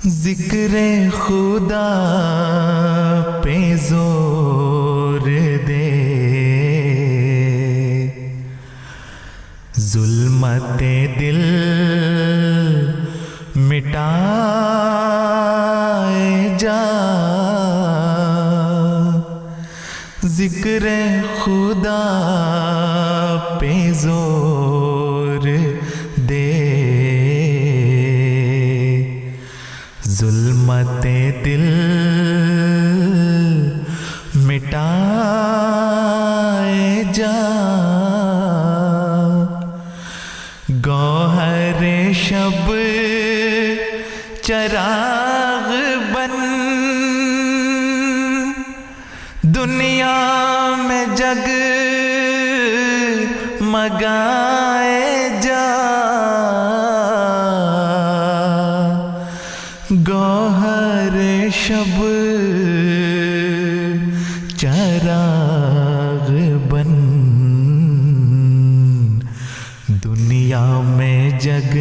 ذکر خدا پہ زور دے، ظلمت دل مٹائے جا، ذکر خدا پہ زور دے، ظلمت دل مٹائے جا، گوہر شب چراغ بن دنیا میں جگ مگائے جا، گوہر شب چراغ بن دنیا میں جگ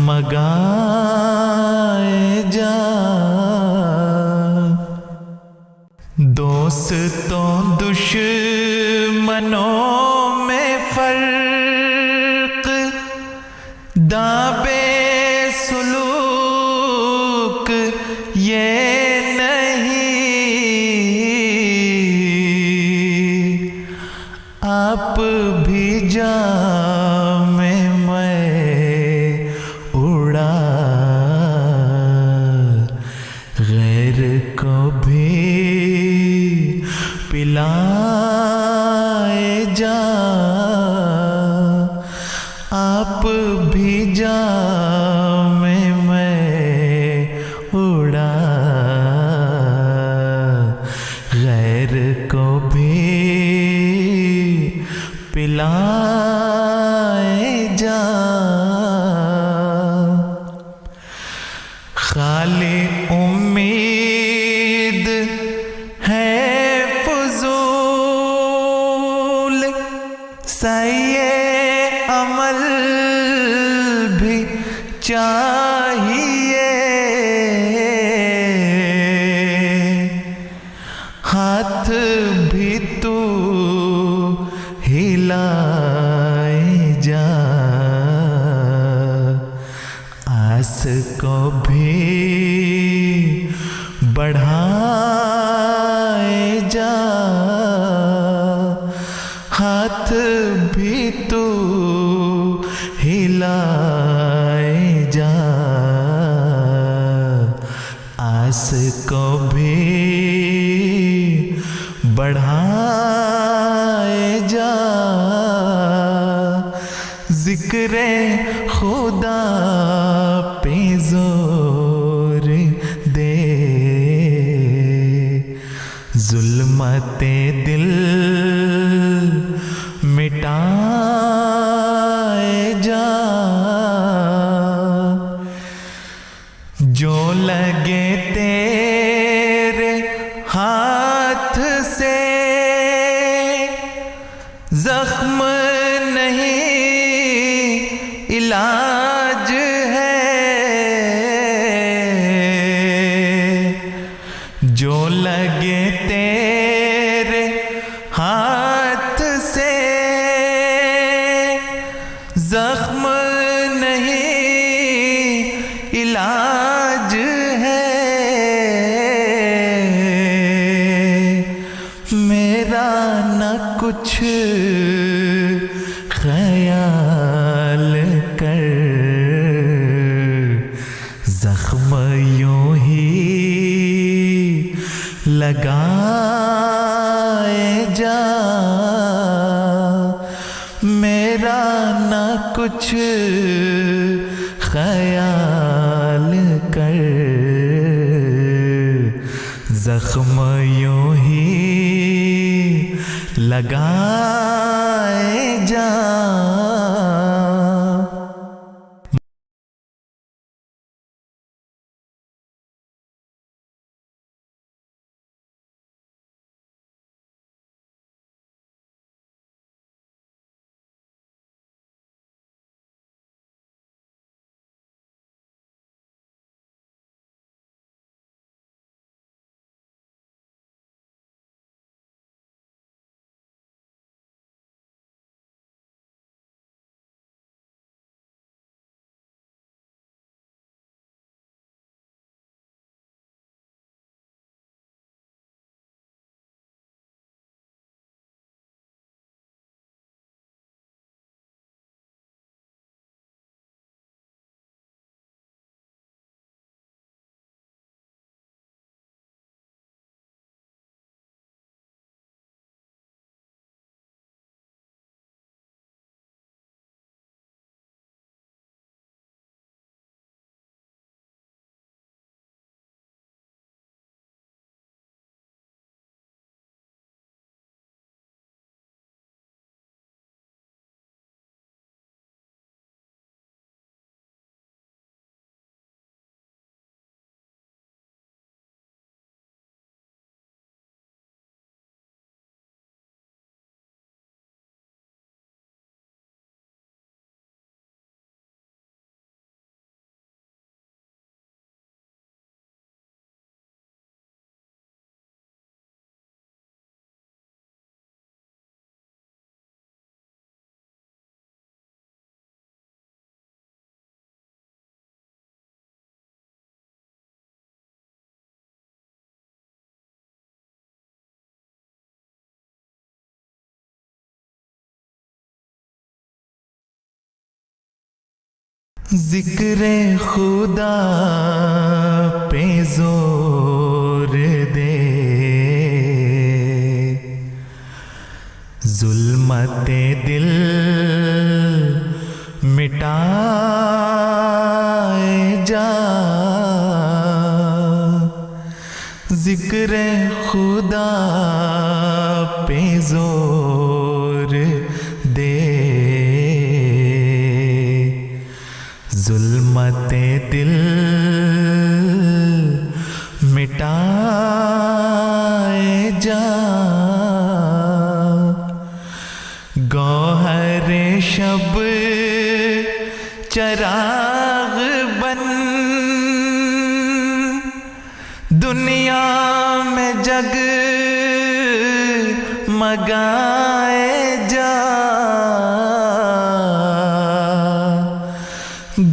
مگائے جا، دوستوں دشمنوں میں فرق، دابے سلوک یہ نہیں، آپ بھی جام میں اڑا، غیر کو بھی پلائے جا، آپ بھی جام میں اڑا، غیر کو بھی پلائے جا، خالی امید ہے فضول، سعی عمل بھی چاہیے، ہاتھ بھی تو ہلائے جا، آس کو بھی بڑھائے جا، ہاتھ بھی تو ہلائے جا، آس کو بھی بڑھائے جا، ذکر خدا پہ زور دے، ظلمت دل مٹائے جا، جو لگے تیرے ہاتھ سے زخم نہیں علاج ہے، جو لگے تیرے ہاتھ سے زخم نہیں علاج ہے، میرا نہ کچھ خیال کر، زخم یوں ہی لگائے جا، میرا نہ کچھ خیال کر، زخم یوں ہی لگائے جا۔ ذکر خدا پہ زور دے، ظلمت دل مٹائے جا، ذکر خدا پہ زور دے، ظلمت دل مٹائے جا، گوہر شب چراغ بن دنیا میں جگ مگائے جا،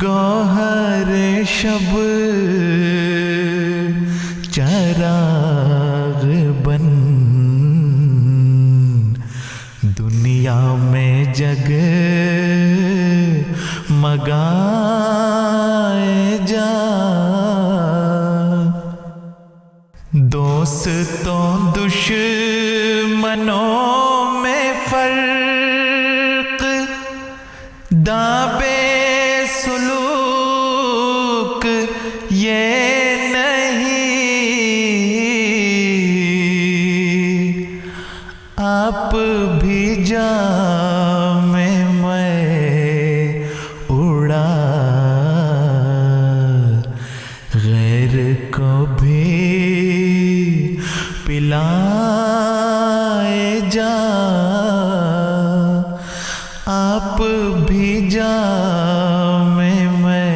گوہر شب چراغ بن دنیا میں جگ مگائے جا، دوستوں دشمنوں میں فرق، دابے سلوک یہ نہیں، آپ بھی جام میں اڑا، غیر کو بھی پلائے جا، آپ بھی جام میں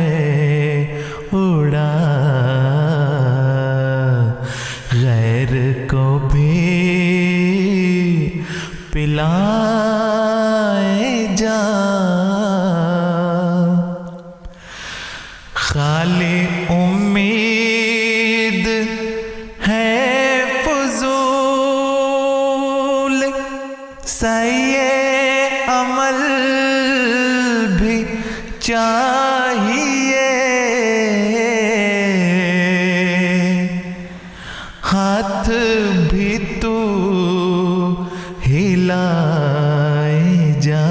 اڑا، غیر کو بھی پلائے جا، خالی امید ہے فضول، سعی عمل بھی چاہیے، ہاتھ بھی تو ہلائے جا،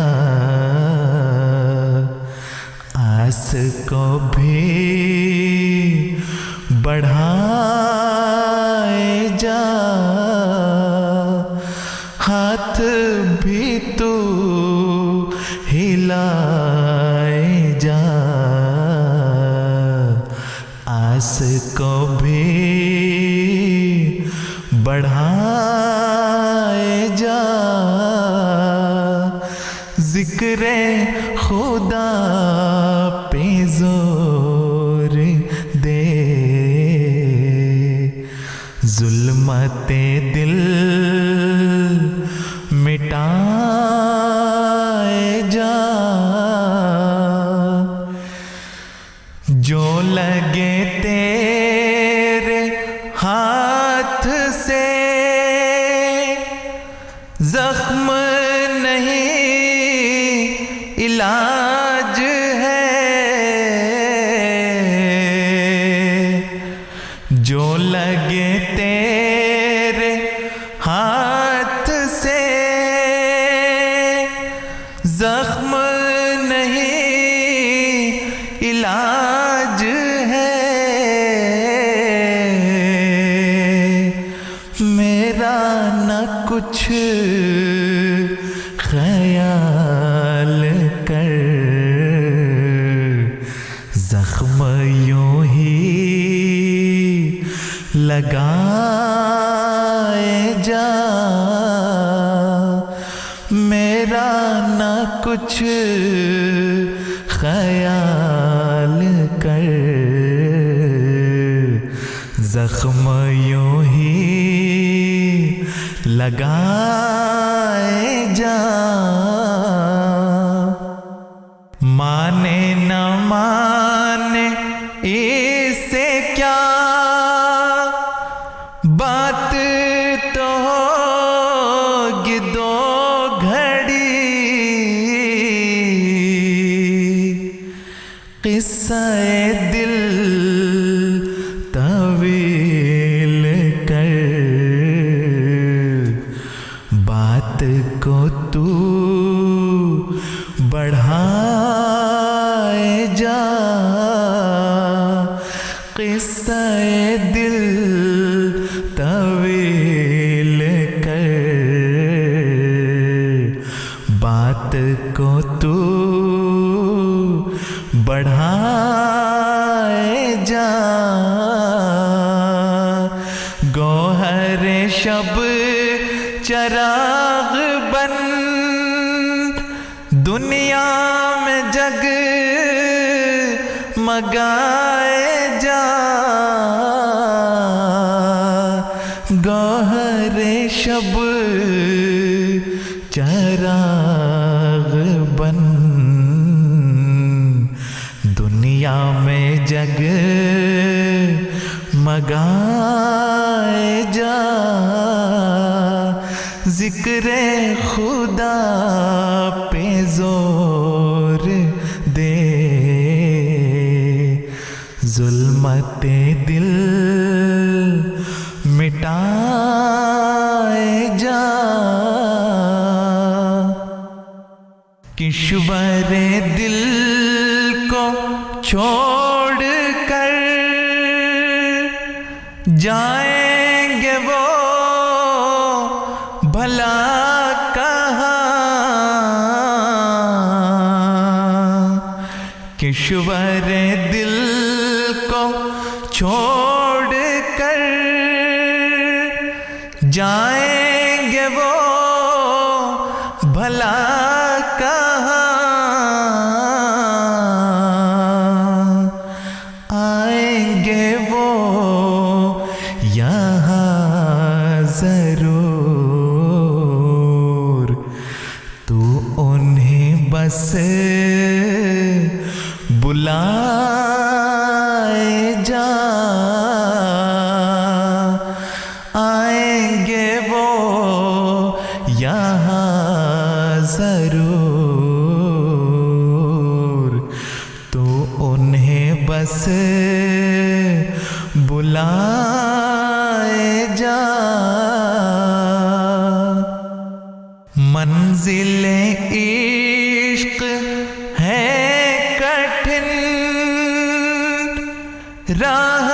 آس کو بھی بڑھائے جا، ہاتھ بھی تو ہلائے جا، آس کو بھی بڑھائے جا، ذکر خدا پہ زور دے، ظلمت دل مٹائے جا، جو لگے تیرے ہاتھ سے زخم نہیں علاج ہے، جو لگے تیرے ہاتھ سے زخم نہیں علاج ہے، میرا نہ کچھ خیال کر، زخم یوں ہی لگائے جا، میرا نہ کچھ خیال کر، زخم یوں ہی لگائے جا، مانے نہ مانے اس سے کیا بات تو ہوگی دو گھڑی، قصہ دل طویل کر بات کو تو بڑھائے جا قصہ دل طویل کر بات کو تو بڑھائے جا گوہر شب چراغ بن دنیا میں جگ مگائے جا گوہر شب چراغ بن دنیا میں جگ مگائے جا ذکر خدا پہ زور دے ظلمت دل مٹائے جا کشور دل کو چھوڑ کر جائیں گے وہ بھلا کہاں کشور دل کو چھوڑ کر جائیں گے وہ بھلا کہاں آئیں گے وہ یہاں ضرور تو انہیں بس بلائے جا آئیں گے وہ یہاں ضرور تو انہیں بس بلائے جا منزل عشق ہے کٹھن راہ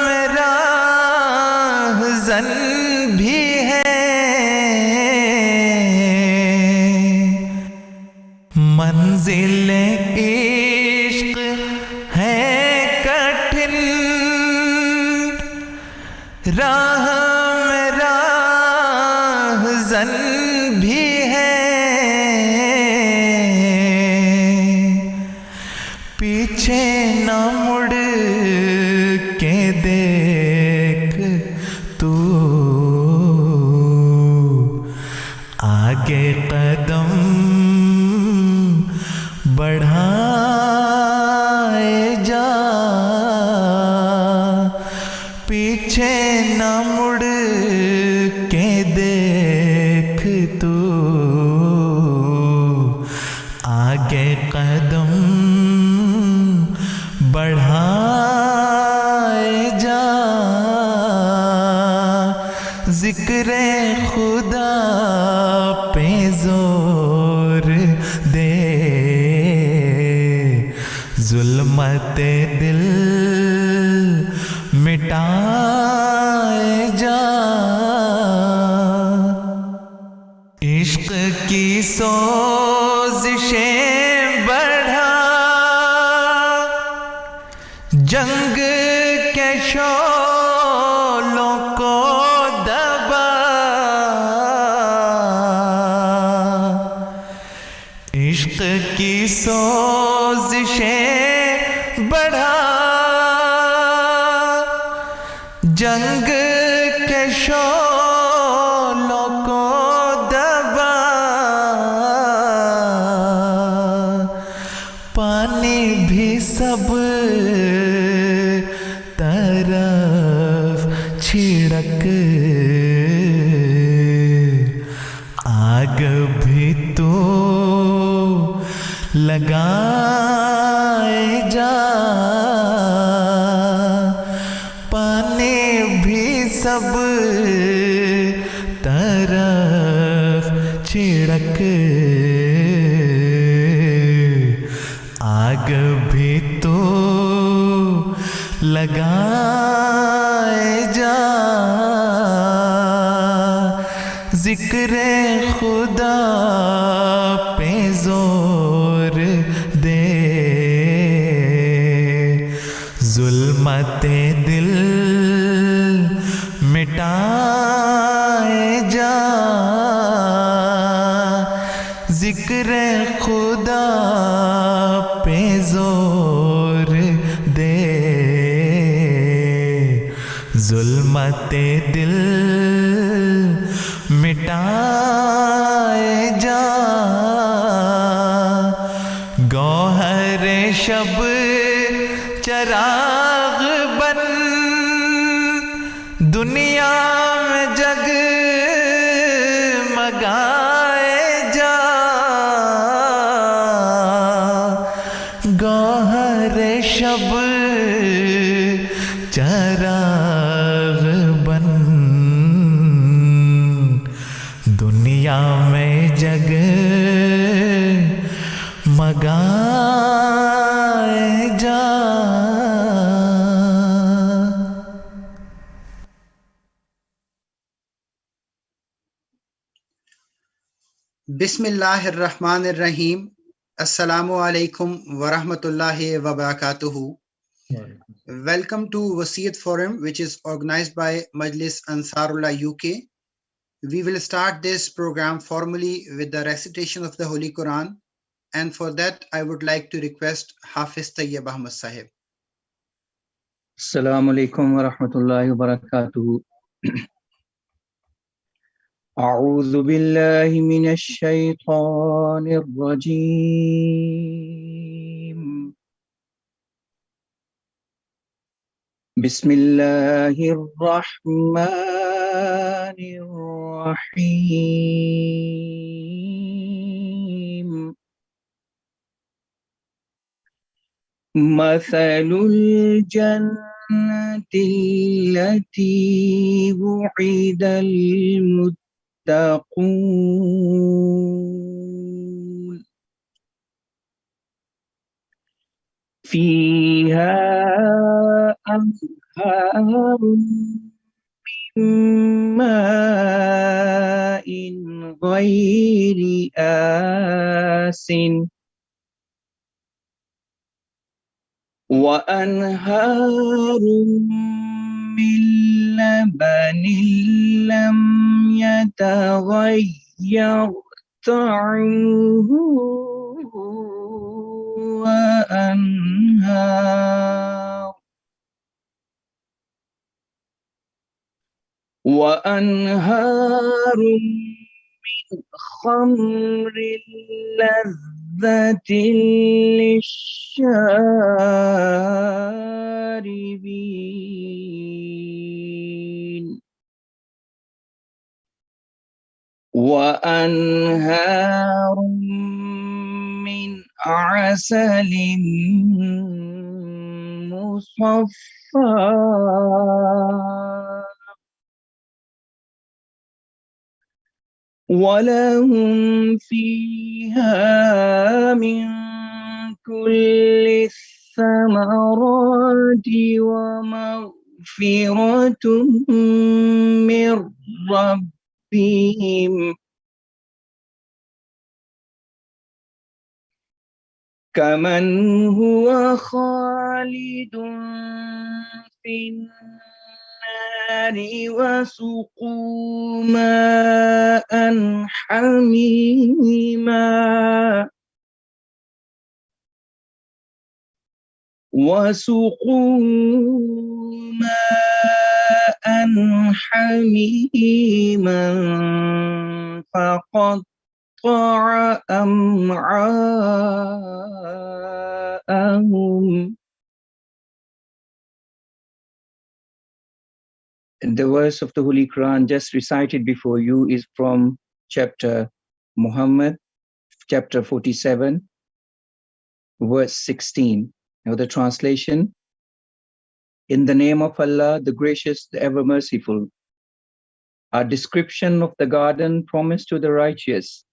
میں راہ زن بھی ہے منزل عشق ہے کٹھن راہ میں راہ زن بھی ہے پیچھے نہ مڑ کے دیکھ تو آگے قدم بڑھائے جا پیچھے نہ مڑ کے دیکھ تو آگے قدم بڑھائے جا ذکر خدا پہ زور دے ظلمت دل مٹائے جا عشق کی سوزشیں بڑھا جنگ کے شعلوں کو دبا عشق کی سوزشیں بڑھا جنگ کے شعلوں کو دبا پانی بھی سب طرف چھڑک آگ بھی تو لگائے جا आग भी तो लगाए जा, जिक्र खुदा पे जोर दे, जुल्मते दिल मिटाए जा, जिक्र खुदा पे जोर दे, जुल्मते दिल मिटाए जा। गौहर शब चराग बन दुनिया में जग मगाए जा, गौहर शब चराग बन दुनिया में जग मगाए जा। Bismillahirrahmanirrahim. Assalamu alaikum wa rahmatullahi wa barakatuhu. Welcome to Wasiyyat Forum, which is organized by Majlis Ansarullah UK. We will start this program formally with the recitation of the Holy Quran, and for that I would like to request Hafiz Tayyib Ahmad Sahib. Assalamu alaikum wa rahmatullahi wa barakatuhu. A'udhu billahi minash shaytanir rajeem. Bismillahir rahmanir rahim. Mathalul jannati allati wu'idal muttaqun fiha anharun min ma'in ghairi asin wa anharun min labanin lam yataghayyar ta'amuhu wa anharun min khamrin ladhatin lisharibin wa anharun min asalin musaffa ولهم فيها من كل الثمرات ومغفرة من ربهم كمن هو خالد في النار وسقوا ماء حميما فقطع أمعاءهم. The verse of the Holy Quran just recited before you is from chapter Muhammad, chapter 47, verse 16. Now the translation: in the name of Allah, the gracious, the ever merciful. A description of the garden promised to the righteous,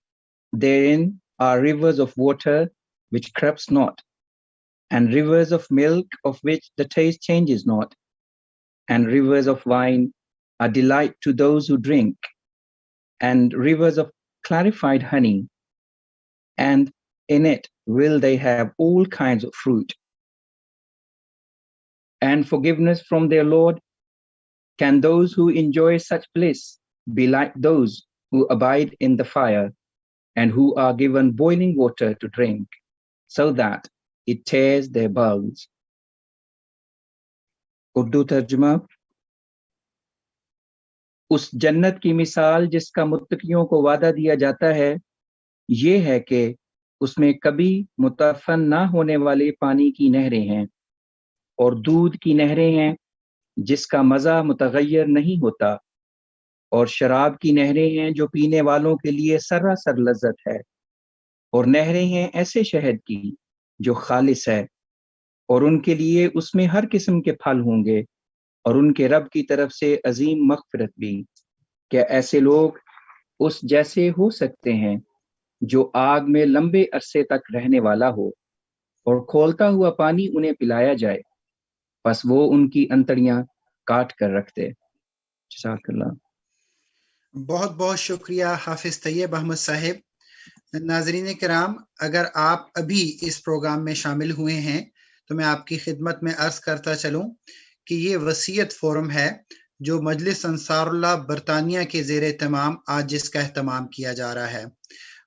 Therein are rivers of water which corrupts not, and rivers of milk of which the taste changes not, and rivers of wine are delight to those who drink, and rivers of clarified honey, and in it will they have all kinds of fruit. And forgiveness from their Lord. Can those who enjoy such bliss be like those who abide in the fire and who are given boiling water to drink, so that it tears their bowels? Urdu तर्जुमा। उस जन्नत की मिसाल जिसका मुत्तकियों को वादा दिया जाता है, ये है कि उसमें कभी मुतफन ना होने वाले पानी की नहरें हैं और दूध की नहरें हैं जिसका मज़ा मुतगय्यर नहीं होता, और शराब की नहरें हैं जो पीने वालों के लिए सरासर लज्जत है, और नहरें हैं ऐसे शहद की जो खालिस है, और उनके लिए उसमें हर किस्म के फल होंगे, और उनके रब की तरफ से अजीम मग़फ़िरत भी। क्या ऐसे लोग उस जैसे हो सकते हैं जो आग में लंबे अरसे तक रहने वाला हो और खोलता हुआ पानी उन्हें पिलाया जाए, बस वो उनकी अंतड़ियां काट कर रखते। जज़ाकल्लाह। बहुत बहुत शुक्रिया हाफिज तैयब अहमद साहिब। नाज़रीन किराम, अगर आप अभी इस प्रोग्राम में शामिल हुए हैं तो मैं आपकी खिदमत में अर्ज करता चलूं कि ये वसीयत फोरम है जो मजलिस अंसारुल्लाह बरतानिया के ज़ेरे तमाम आज जिसका एहतमाम किया जा रहा है।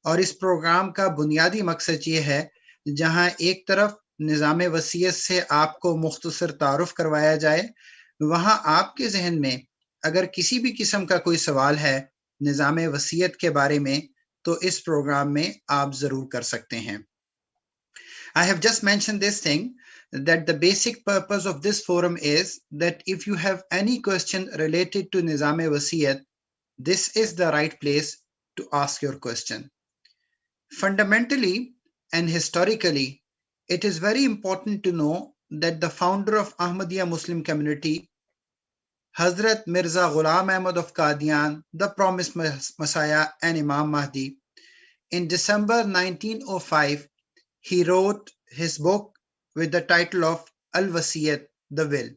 और इस प्रोग्राम का बुनियादी मकसद ये है, जहां एक तरफ निज़ाम वसीयत से आपको मुख्तसर तारुफ करवाया जाए, वहां आपके जहन में अगर किसी भी किस्म का कोई सवाल है निज़ाम वसीयत के बारे में, तो इस प्रोग्राम में आप जरूर कर सकते हैं। I have just mentioned this thing, that the basic purpose of this forum is that if you have any question related to Nizam-e Wasiyyat, this is the right place to ask your question. Fundamentally and historically, it is very important to know that the founder of Ahmadiyya Muslim community, Hazrat Mirza Ghulam Ahmad of Qadian, the promised Messiah and Imam Mahdi, in December 1905, he wrote his book with the title of Al-Wasiyyat, the Will.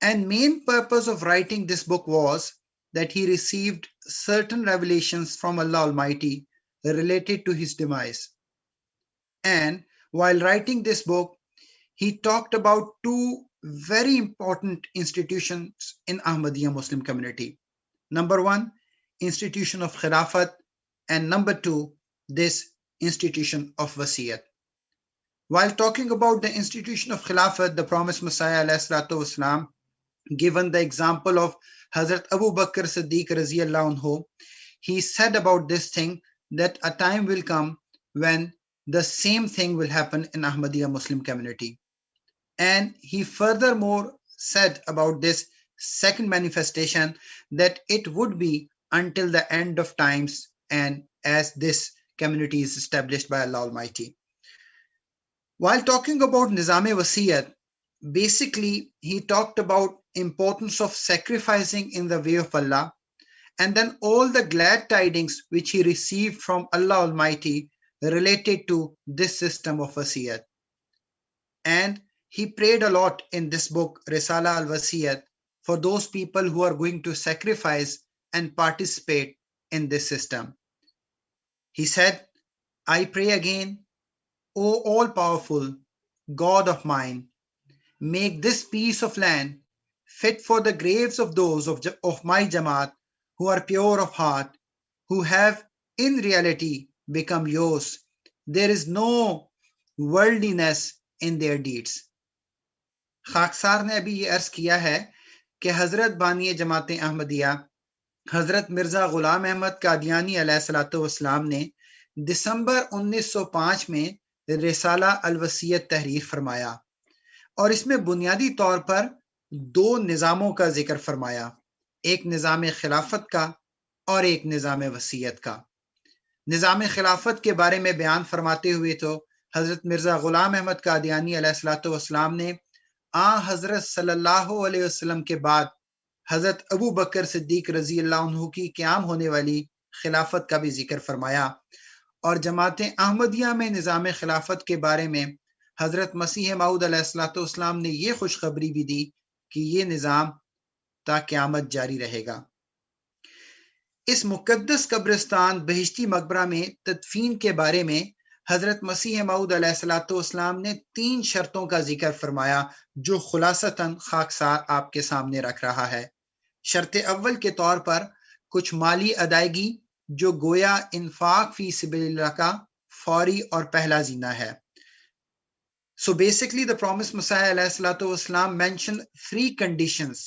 And main purpose of writing this book was that he received certain revelations from Allah Almighty related to his demise. And while writing this book, he talked about two very important institutions in Ahmadiyya Muslim community. Number one, institution of Khilafat, and number two, this institution of Wasiyyat. While talking about the institution of Khilafat, the promised Messiah والسلام, given the example of Hazrat Abu Bakr Siddiq Raziyallahu anhu, he said about this thing that a time will come when the same thing will happen in Ahmadiyya Muslim community. And he furthermore said about this second manifestation that it would be until the end of times and as this community is established by Allah Almighty. While talking about Nizam-e Wasiyyat, basically he talked about importance of sacrificing in the way of Allah, and then all the glad tidings which he received from Allah Almighty related to this system of Wasiyyat. And he prayed a lot in this book, Risala al-Wasiyyat, for those people who are going to sacrifice and participate in this system. He said, I pray again, O all-powerful God of mine, make this piece of land fit for the graves of those of my Jamaat who are pure of heart, who have in reality become yours. There is no worldliness in their deeds. खाकसार ने अभी ये अर्ज किया है कि हजरत बानी जमात अहमदिया हजरत मिर्जा गुलाम अहमद कादियानी अलैहिस्सलाम ने दिसंबर 1905 में रिसाला अल-वसीयत तहरीर फरमाया, और इसमें बुनियादी तौर पर दो निज़ामों का जिक्र फरमाया, एक निज़ाम खिलाफत का और एक निज़ाम वसीयत का। निज़ाम खिलाफत के बारे में बयान फरमाते हुए तो हजरत मिर्जा गुलाम अहमद कादियानी अलैहिस्सलाम ने हजरत सल्लल्लाहु अलैहि वसल्लम के बाद हजरत अबू बकर सिद्दीक रज़ी अल्लाह अन्हु की क़याम होने वाली خلافت کا بھی ذکر فرمایا، اور جماعت احمدیہ میں نظام خلافت کے بارے میں حضرت مسیح موعود علیہ الصلوۃ والسلام نے یہ خوشخبری بھی دی کہ یہ نظام تا قیامت جاری رہے گا۔ اس مقدس قبرستان بہشتی مقبرہ میں تدفین کے بارے میں حضرت مسیح موعود علیہ الصلوۃ والسلام نے 3 شرطوں کا ذکر فرمایا جو خلاصتاً خاکسار آپ کے سامنے رکھ رہا ہے۔ شرط اول کے طور پر کچھ مالی ادائیگی جو گویا انفاق فی سبیل اللہ کا فوری اور پہلا زینہ ہے۔ So basically the promised Messiah علیہ الصلوۃ والسلام mentioned 3 conditions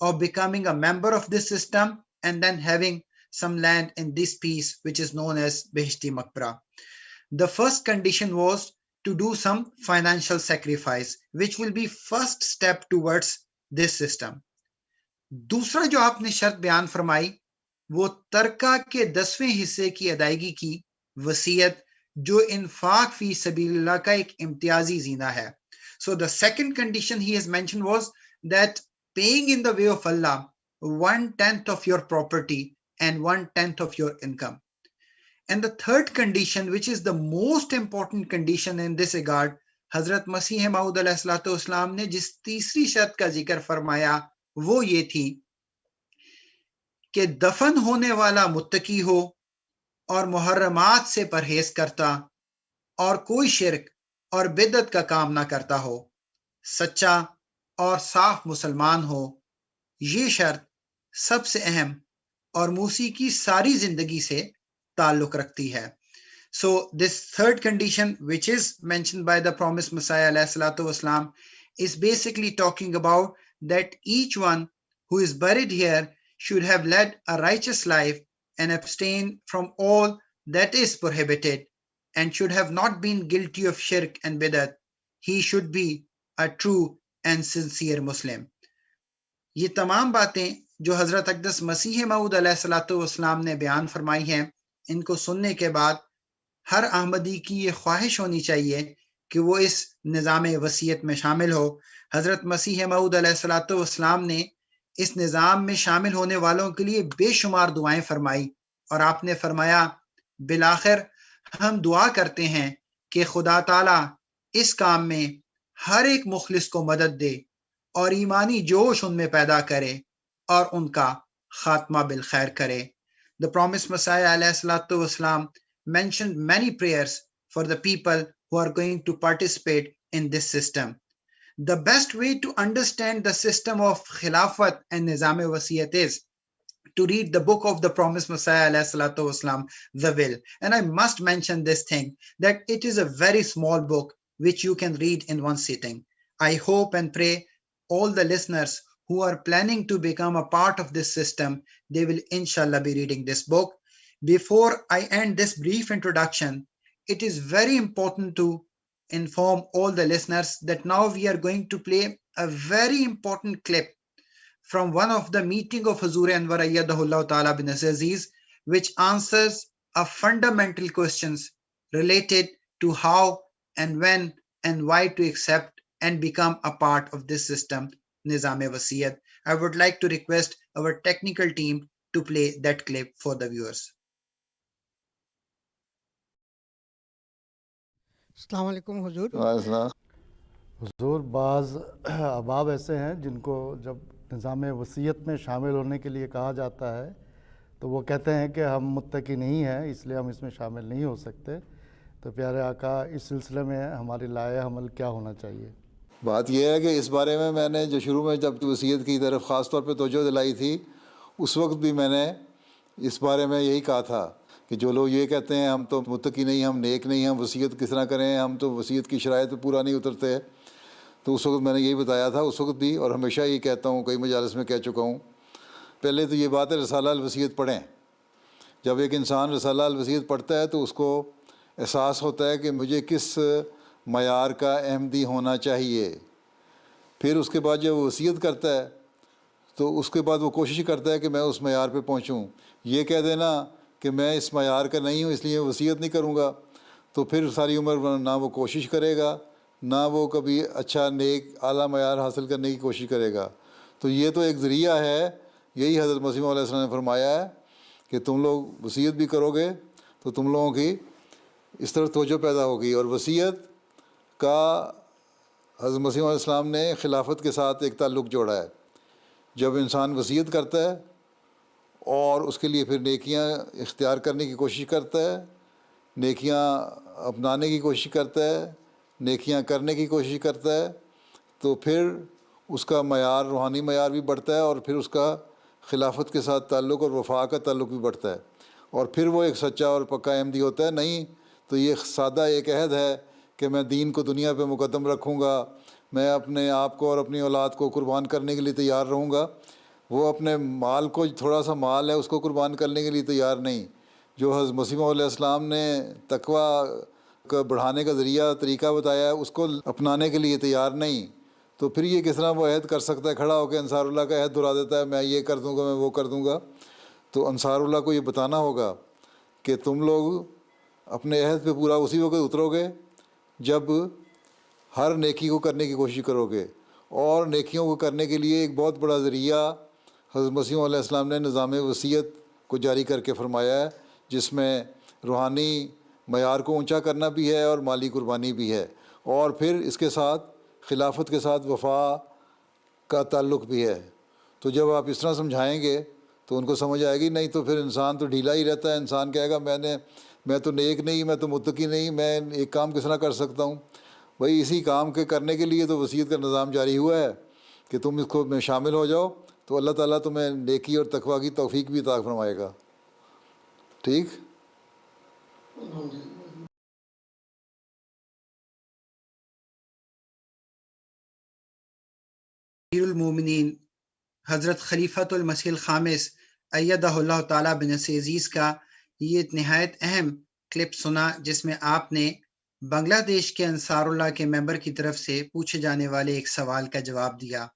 of becoming a member of this system and then having some land in this piece which is known as Behishti Maqbara. The first condition was to do some financial sacrifice which will be first step towards this system. دوسرا جو آپ نے شرط بیان فرمائی وہ ترکہ کے 10ویں حصے کی ادائیگی کی وصیت جو انفاق فی سبیل اللہ کا ایک امتیازی زینہ ہے۔ So the second condition he has mentioned was that paying in the way of Allah 1/10 of your property and 1/10 of your income. And the third condition, which is the most important condition in this regard, حضرت مسیح موعود علیہ الصلوۃ والسلام نے جس تیسری شرط کا ذکر فرمایا وہ یہ تھی کہ دفن ہونے والا متقی ہو اور محرمات سے پرہیز کرتا اور کوئی شرک اور بدعت کا کام نہ کرتا ہو، سچا اور صاف مسلمان ہو۔ یہ شرط سب سے اہم اور موسیقی کی ساری زندگی سے تعلق رکھتی ہے۔ So this third condition which is mentioned by the promised Messiah علیہ الصلوۃ والسلام is basically talking about that each one who is buried here should have led a righteous life and abstain from all that is prohibited and should have not been guilty of shirk and bidat. He should be a true and sincere Muslim. یہ تمام باتیں جو حضرت اقدس مسیح موعود علیہ الصلوۃ والسلام نے بیان فرمائی ہیں، ان کو سننے کے بعد ہر احمدی کی یہ خواہش ہونی چاہیے کہ وہ اس نظام وصیت میں شامل ہو۔ حضرت مسیح موعود علیہ الصلوۃ والسلام نے اس نظام میں شامل ہونے والوں کے لیے بے شمار دعائیں فرمائی، اور آپ نے فرمایا بالآخر ہم دعا کرتے ہیں کہ خدا تعالیٰ اس کام میں ہر ایک مخلص کو مدد دے اور ایمانی جوش ان میں پیدا کرے اور ان کا خاتمہ بالخیر کرے۔ The promised Messiah علیہ الصلوۃ والسلام mentioned many prayers for the people who are going to participate in this system. The best way to understand the system of Khilafat and Nizam Wasiyyat is to read the book of the promised Messiah alayhi salatu wasalam, The Will. And I must mention this thing, that it is a very small book which you can read in one sitting. I hope and pray all the listeners who are planning to become a part of this system, they will inshallah be reading this book. Before I end this brief introduction, it is very important to inform all the listeners that now we are going to play a very important clip from one of the meeting of Hazur Anwar ayyadahullah ta'ala bin Aziz, which answers a fundamental questions related to how and when and why to accept and become a part of this system, Nizam-e-Wasiyyat. I would like to request our technical team to play that clip for the viewers. السلام علیکم حضور۔ حضور، بعض احباب ایسے ہیں جن کو جب نظام وصیت میں شامل ہونے کے لیے کہا جاتا ہے تو وہ کہتے ہیں کہ ہم متقی نہیں ہیں، اس لیے ہم اس میں شامل نہیں ہو سکتے۔ تو پیارے آقا، اس سلسلے میں ہماری لائحہ عمل کیا ہونا چاہیے؟ بات یہ ہے کہ اس بارے میں میں نے جو شروع میں جب وصیت کی طرف خاص طور پہ توجہ دلائی تھی، اس وقت بھی میں نے اس بارے میں یہی کہا تھا کہ جو لوگ یہ کہتے ہیں ہم تو متقی نہیں، ہم نیک نہیں، ہم وصیت کس طرح کریں، ہم تو وصیت کی شرائط پہ پورا نہیں اترتے، تو اس وقت میں نے یہی بتایا تھا، اس وقت بھی، اور ہمیشہ یہ کہتا ہوں، کئی مجالس میں کہہ چکا ہوں۔ پہلے تو یہ بات ہے رسالہ الوصیت پڑھیں۔ جب ایک انسان رسالہ الوصیت پڑھتا ہے تو اس کو احساس ہوتا ہے کہ مجھے کس معیار کا احمدی ہونا چاہیے۔ پھر اس کے بعد جب وہ وصیت کرتا ہے تو اس کے بعد وہ کوشش کرتا ہے کہ میں اس معیار پہ پہنچوں۔ یہ کہہ دینا کہ میں اس معیار کا نہیں ہوں اس لیے وصیت نہیں کروں گا، تو پھر ساری عمر نہ وہ کوشش کرے گا، نہ وہ کبھی اچھا نیک اعلیٰ معیار حاصل کرنے کی کوشش کرے گا۔ تو یہ تو ایک ذریعہ ہے، یہی حضرت مسیح علیہ السلام نے فرمایا ہے कि तुम लोग वसीयत भी करोगे तो तुम लोगों की इस तरफ तवज्जो पैदा होगी। और वसीयत का हज़रत मसीह मौऊद इस्लाम ने खिलाफत के साथ एक ताल्लुक़ जोड़ा है। जब इंसान वसीयत करता है और उसके लिए फिर नेकियां इख्तियार करने की कोशिश करता है, नेकियां अपनाने की कोशिश करता है, नेकियां करने की कोशिश करता है, तो फिर उसका मयार, रूहानी मयार भी बढ़ता है और फिर उसका खिलाफत के साथ ताल्लुक़ और वफ़ा का ताल्लुक़ भी बढ़ता है और फिर वो एक सच्चा और पक्का अहमदी होता है। नहीं तो ये सादा एक अहद है कि मैं दीन को दुनिया पे मुकद्दम रखूँगा, मैं अपने आप को और अपनी औलाद को कुर्बान करने के लिए तैयार रहूँगा, वो अपने माल को, थोड़ा सा माल है उसको कुर्बान करने के लिए तैयार नहीं। जो हज़रत मसीह मौऊद इस्लाम ने तकवा का बढ़ाने का ज़रिया तरीका बताया है उसको अपनाने के लिए तैयार नहीं, तो फिर ये किस तरह वो अहद कर सकता है, खड़ा होकर अंसारुल्लाह का अहद दोहरा देता है, मैं ये कर दूँगा, मैं वो कर दूँगा। तो अंसारुल्लाह को ये बताना होगा कि तुम लोग अपने अहद पे पूरा उसी वक्त उतरोगे जब हर नेकी को करने की कोशिश करोगे। और नेकियों को करने के लिए एक बहुत बड़ा ज़रिया हज़रत मसीह मौऊद इस्लाम ने निज़ाम वसीयत को जारी करके फरमाया है, जिसमें रूहानी मयार को ऊंचा करना भी है और माली कुर्बानी भी है, और फिर इसके साथ खिलाफत के साथ वफ़ा का ताल्लुक़ भी है। तो जब आप इस तरह समझाएंगे तो उनको समझ आएगी। नहीं तो फिर इंसान तो ढीला ही रहता है, इंसान कहेगा मैं तो नेक नहीं, मैं तो मुत्तकी नहीं, मैं एक काम किस तरह कर सकता हूँ। भाई इसी काम के करने के लिए तो वसीयत का निज़ाम जारी हुआ है कि तुम इसको में शामिल हो जाओ, तो अल्लाह ताला तुम्हें नेकी और तकवा की तौफीक भी अता फरमाएगा। ठीक। मोमिनीन हज़रत खलीफतुल मसीह खामिस अय्यदहुल्लाह ताला बिन अज़ीज़ का ये नहायत अहम क्लिप सुना, जिसमें आपने बांग्लादेश के अंसारुल्लाह के मेंबर की तरफ से पूछे जाने वाले एक सवाल का जवाब दिया।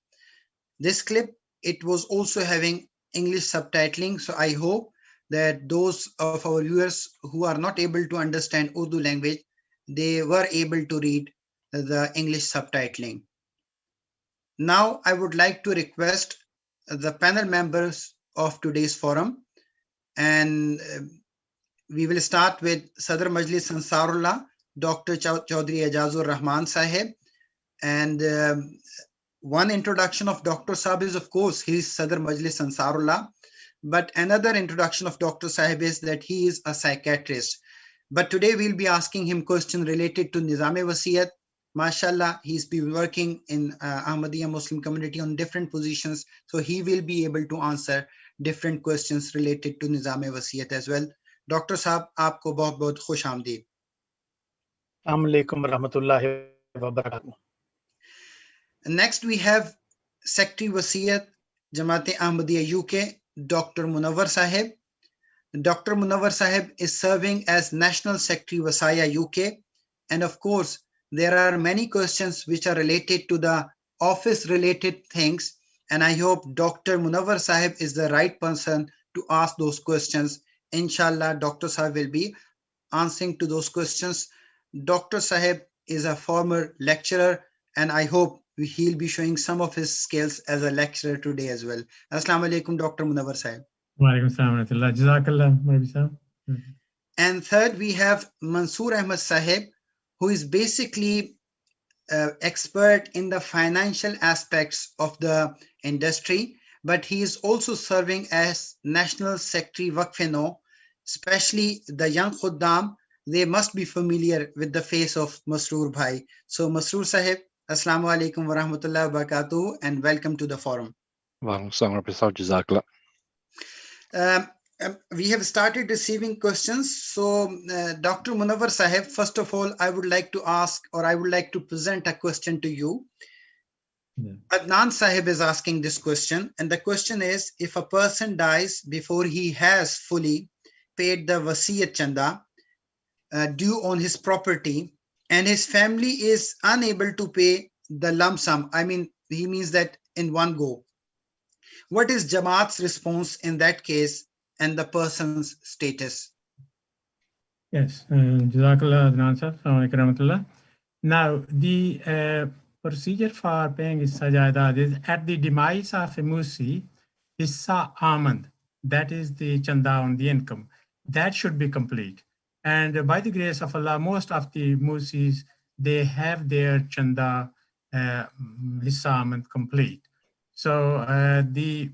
This clip, it was also having English subtitling, so I hope that those of our viewers who are not able to understand Urdu language, they were able to read the English subtitling. Now I would like to request the panel members of today's forum, and we will start with Sadr Majlis Ansarullah, Dr. Chaudhry Ijazur Rahman Sahib, and one introduction of Dr. Sahib is, of course, he is Sadr Majlis Ansarullah, but another introduction of Dr. Sahib is that he is a psychiatrist. But today we'll be asking him questions related to Nizam-e Wasiyyat. MashaAllah, he's been working in Ahmadiyya Muslim community on different positions, so he will be able to answer different questions related to Nizam-e Wasiyyat as well. Dr. Sahib, aapko bahut bahut khush aamdeed. Assalamu alaikum warahmatullahi wabarakatuh. Next, we have Secretary Wasiyyat, Jamaat-e Ahmadiyya UK, Dr. Munawar Sahib. Dr. Munawar Sahib is serving as National Secretary Wasaya UK. And of course, there are many questions which are related to the office-related things. And I hope Dr. Munawar Sahib is the right person to ask those questions. Inshallah, Dr. Sahib will be answering to those questions. Dr. Sahib is a former lecturer, and I hope he'll be showing some of his skills as a lecturer today as well. Assalamu alaikum, Dr. Munawar Sahib. Wa alaikum assalam wa rahmatullah. Jazakallah, Mawlavi Sahib. And third, we have Mansoor Ahmad Sahib, who is basically expert in the financial aspects of the industry, but he is also serving as National Secretary Waqfe No, especially the young Khuddam. They must be familiar with the face of Masroor Bhai. So Masroor Sahib, Assalamu alaikum wa rahmatullahi wa barakatuh, and welcome to the forum. Jazakallah. We have started receiving questions. So Dr. Munawar Sahib, first of all, I would like to ask, or I would like to present a question to you. Yeah. Adnan Sahib is asking this question, and the question is, if a person dies before he has fully paid the Wasiyyat Chanda due on his property, and his family is unable to pay the lump sum, I mean, he means that in one go, what is Jamaat's response in that case and the person's status? Yes, Jazakallah, Adnan Sahib. Assalamu alaikum warahmatullah. Now, the procedure for paying his sajadat is at the demise of a musi, hissa amand, that is the chanda on the income. That should be complete. And by the grace of Allah, most of the musis, they have their chanda hissam complete. So the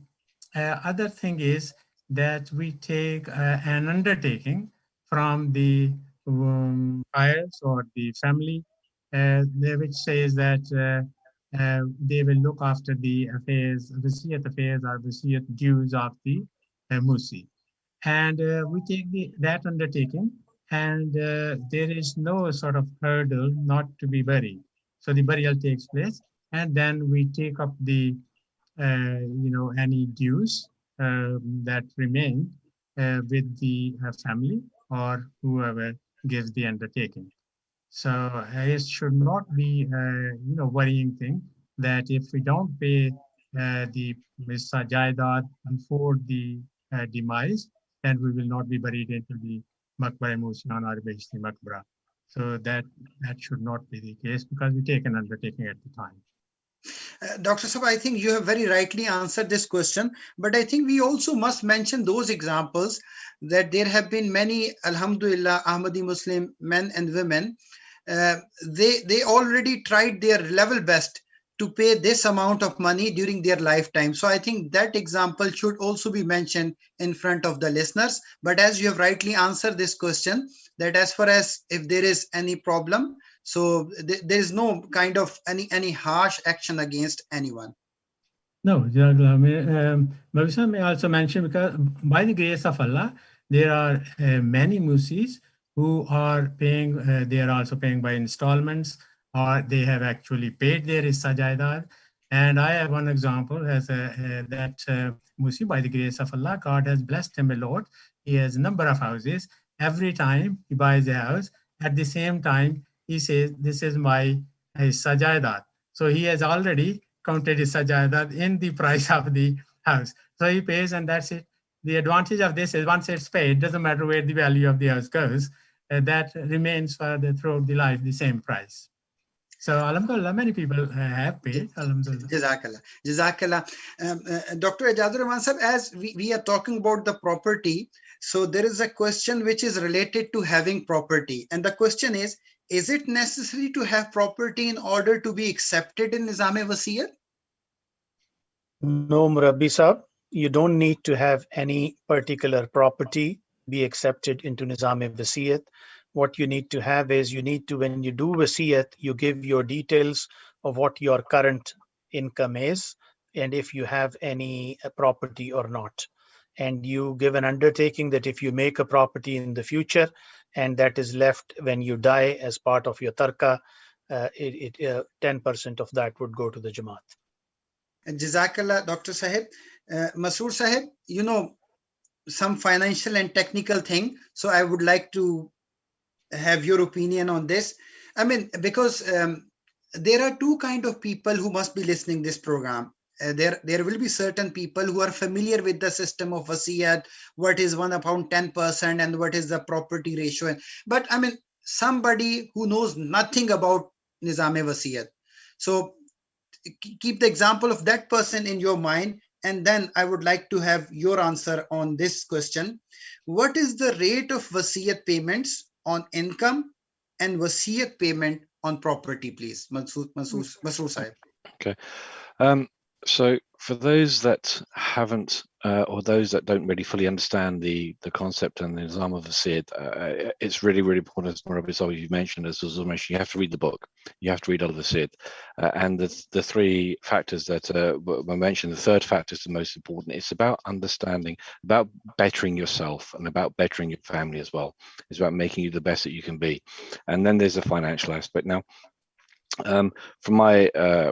other thing is that we take an undertaking from the buyers or the family, which says that they will look after the affairs, Wasiyyat affairs or Wasiyyat dues of the musi. And we take that undertaking, and there is no sort of hurdle not to be buried. So the burial takes place, and then we take up the, any dues that remain with the family or whoever gives the undertaking. So it should not be, worrying thing that if we don't pay the Jaidat before the demise, then we will not be buried into the Maqbara Musian or Behishti Maqbara. So that should not be the case because we take an undertaking at the time. Dr. Sab, I think you have very rightly answered this question, but I think we also must mention those examples that there have been many, alhamdulillah, Ahmadi Muslim men and women, they already tried their level best to pay this amount of money during their lifetime. So I think that example should also be mentioned in front of the listeners. But as you have rightly answered this question, that as far as if there is any problem, so there is no kind of any harsh action against anyone. No, Mavisa may also mention, because by the grace of Allah, there are many musis who are paying, they are also paying by installments, or they have actually paid their sajaidat. And I have one example as that musi, by the grace of Allah, God has blessed him a lot. He has a number of houses. Every time he buys a house, at the same time, he says, this is my sajaidat. So he has already counted his sajaidat in the price of the house. So he pays, and that's it. The advantage of this is once it's paid, it doesn't matter where the value of the house goes, that remains throughout the life the same price. So alhamdulillah, many people have paid. Alhamdulillah. Jazakallah. Jazakallah. Dr. Ijazur Rahman Sahab, as we are talking about the property, so there is a question which is related to having property. And the question is it necessary to have property in order to be accepted in Nizam-e Wasiyyat? No, Murabbi Sahab, you don't need to have any particular property be accepted into Nizam-e Wasiyyat. What you need to have is, you need to, when you do Wasiyyat, you give your details of what your current income is, and if you have any property or not. And you give an undertaking that if you make a property in the future, and that is left when you die as part of your tarka, 10% of that would go to the Jamaat. Jazakallah, Dr. Sahib. Masroor Sahib, some financial and technical thing. So I would like to have your opinion on this. I mean, because there are two kinds of people who must be listening this program. There will be certain people who are familiar with the system of Wasiyyat, what is 1/10% and what is the property ratio. But I mean, somebody who knows nothing about Nizam-e Wasiyyat. So keep the example of that person in your mind, and then I would like to have your answer on this question. What is the rate of Wasiyyat payments on income and Wasiyyat payment on property, please? Masroor Sahib. Okay. So for those that haven't, or those that don't really fully understand the concept and the Nizam of Wasiyyat, it's really, really important, as Murabi Sawi, you mentioned, as was mentioned, you have to read the book, you have to read all of Wasiyyat. And the three factors that were mentioned, the third factor is the most important. It's about understanding, about bettering yourself and about bettering your family as well. It's about making you the best that you can be. And then there's a financial aspect. Now, from my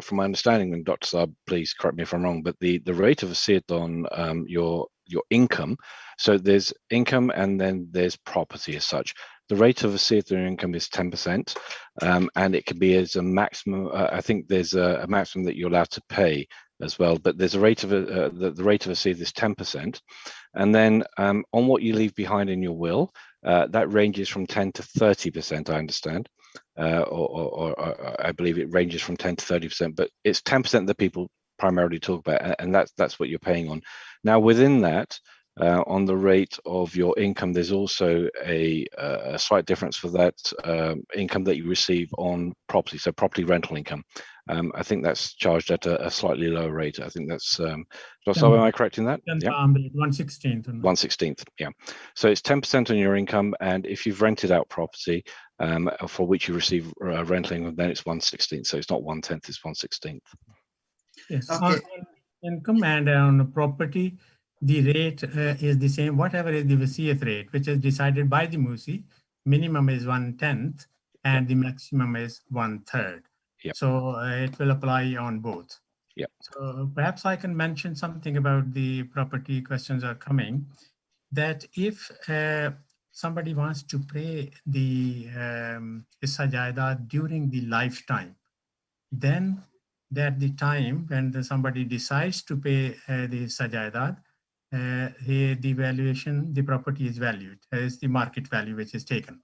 understanding, and Dr. Saab, please correct me if I'm wrong, but the rate of Wasiyyat on your income, so there's income and then there's property as such. The rate of Wasiyyat on income is 10%, and it can be as a maximum. I think there's a maximum that you're allowed to pay as well, but there's a rate of the rate of Wasiyyat is 10%, and then on what you leave behind in your will, that ranges from 10 to 30%. I understand. Or I believe it ranges from 10 to 30%, but it's 10% that people primarily talk about, and that's what you're paying on. Now, within that, On the rate of your income, there's also a slight difference for that income that you receive on property, so property rental income. I think that's charged at a slightly lower rate. I think that's, am I correct in that? Yeah. 1/16. 1/16, yeah. So it's 10% on your income, and if you've rented out property for which you receive rental income, then it's 1/16. So it's not 1/10, it's 1/16. Yes, Okay. on income and on property, the rate is the same, whatever is the Wasiyyat rate, which is decided by the Musi. Minimum is 1/10 and the maximum is 1/3. Yep. So it will apply on both. Yep. So perhaps I can mention something about the property questions are coming, that if somebody wants to pay the Hissa Jaidat during the lifetime, then at the time when somebody decides to pay the Hissa Jaidat, the valuation, the property is valued as the market value which is taken.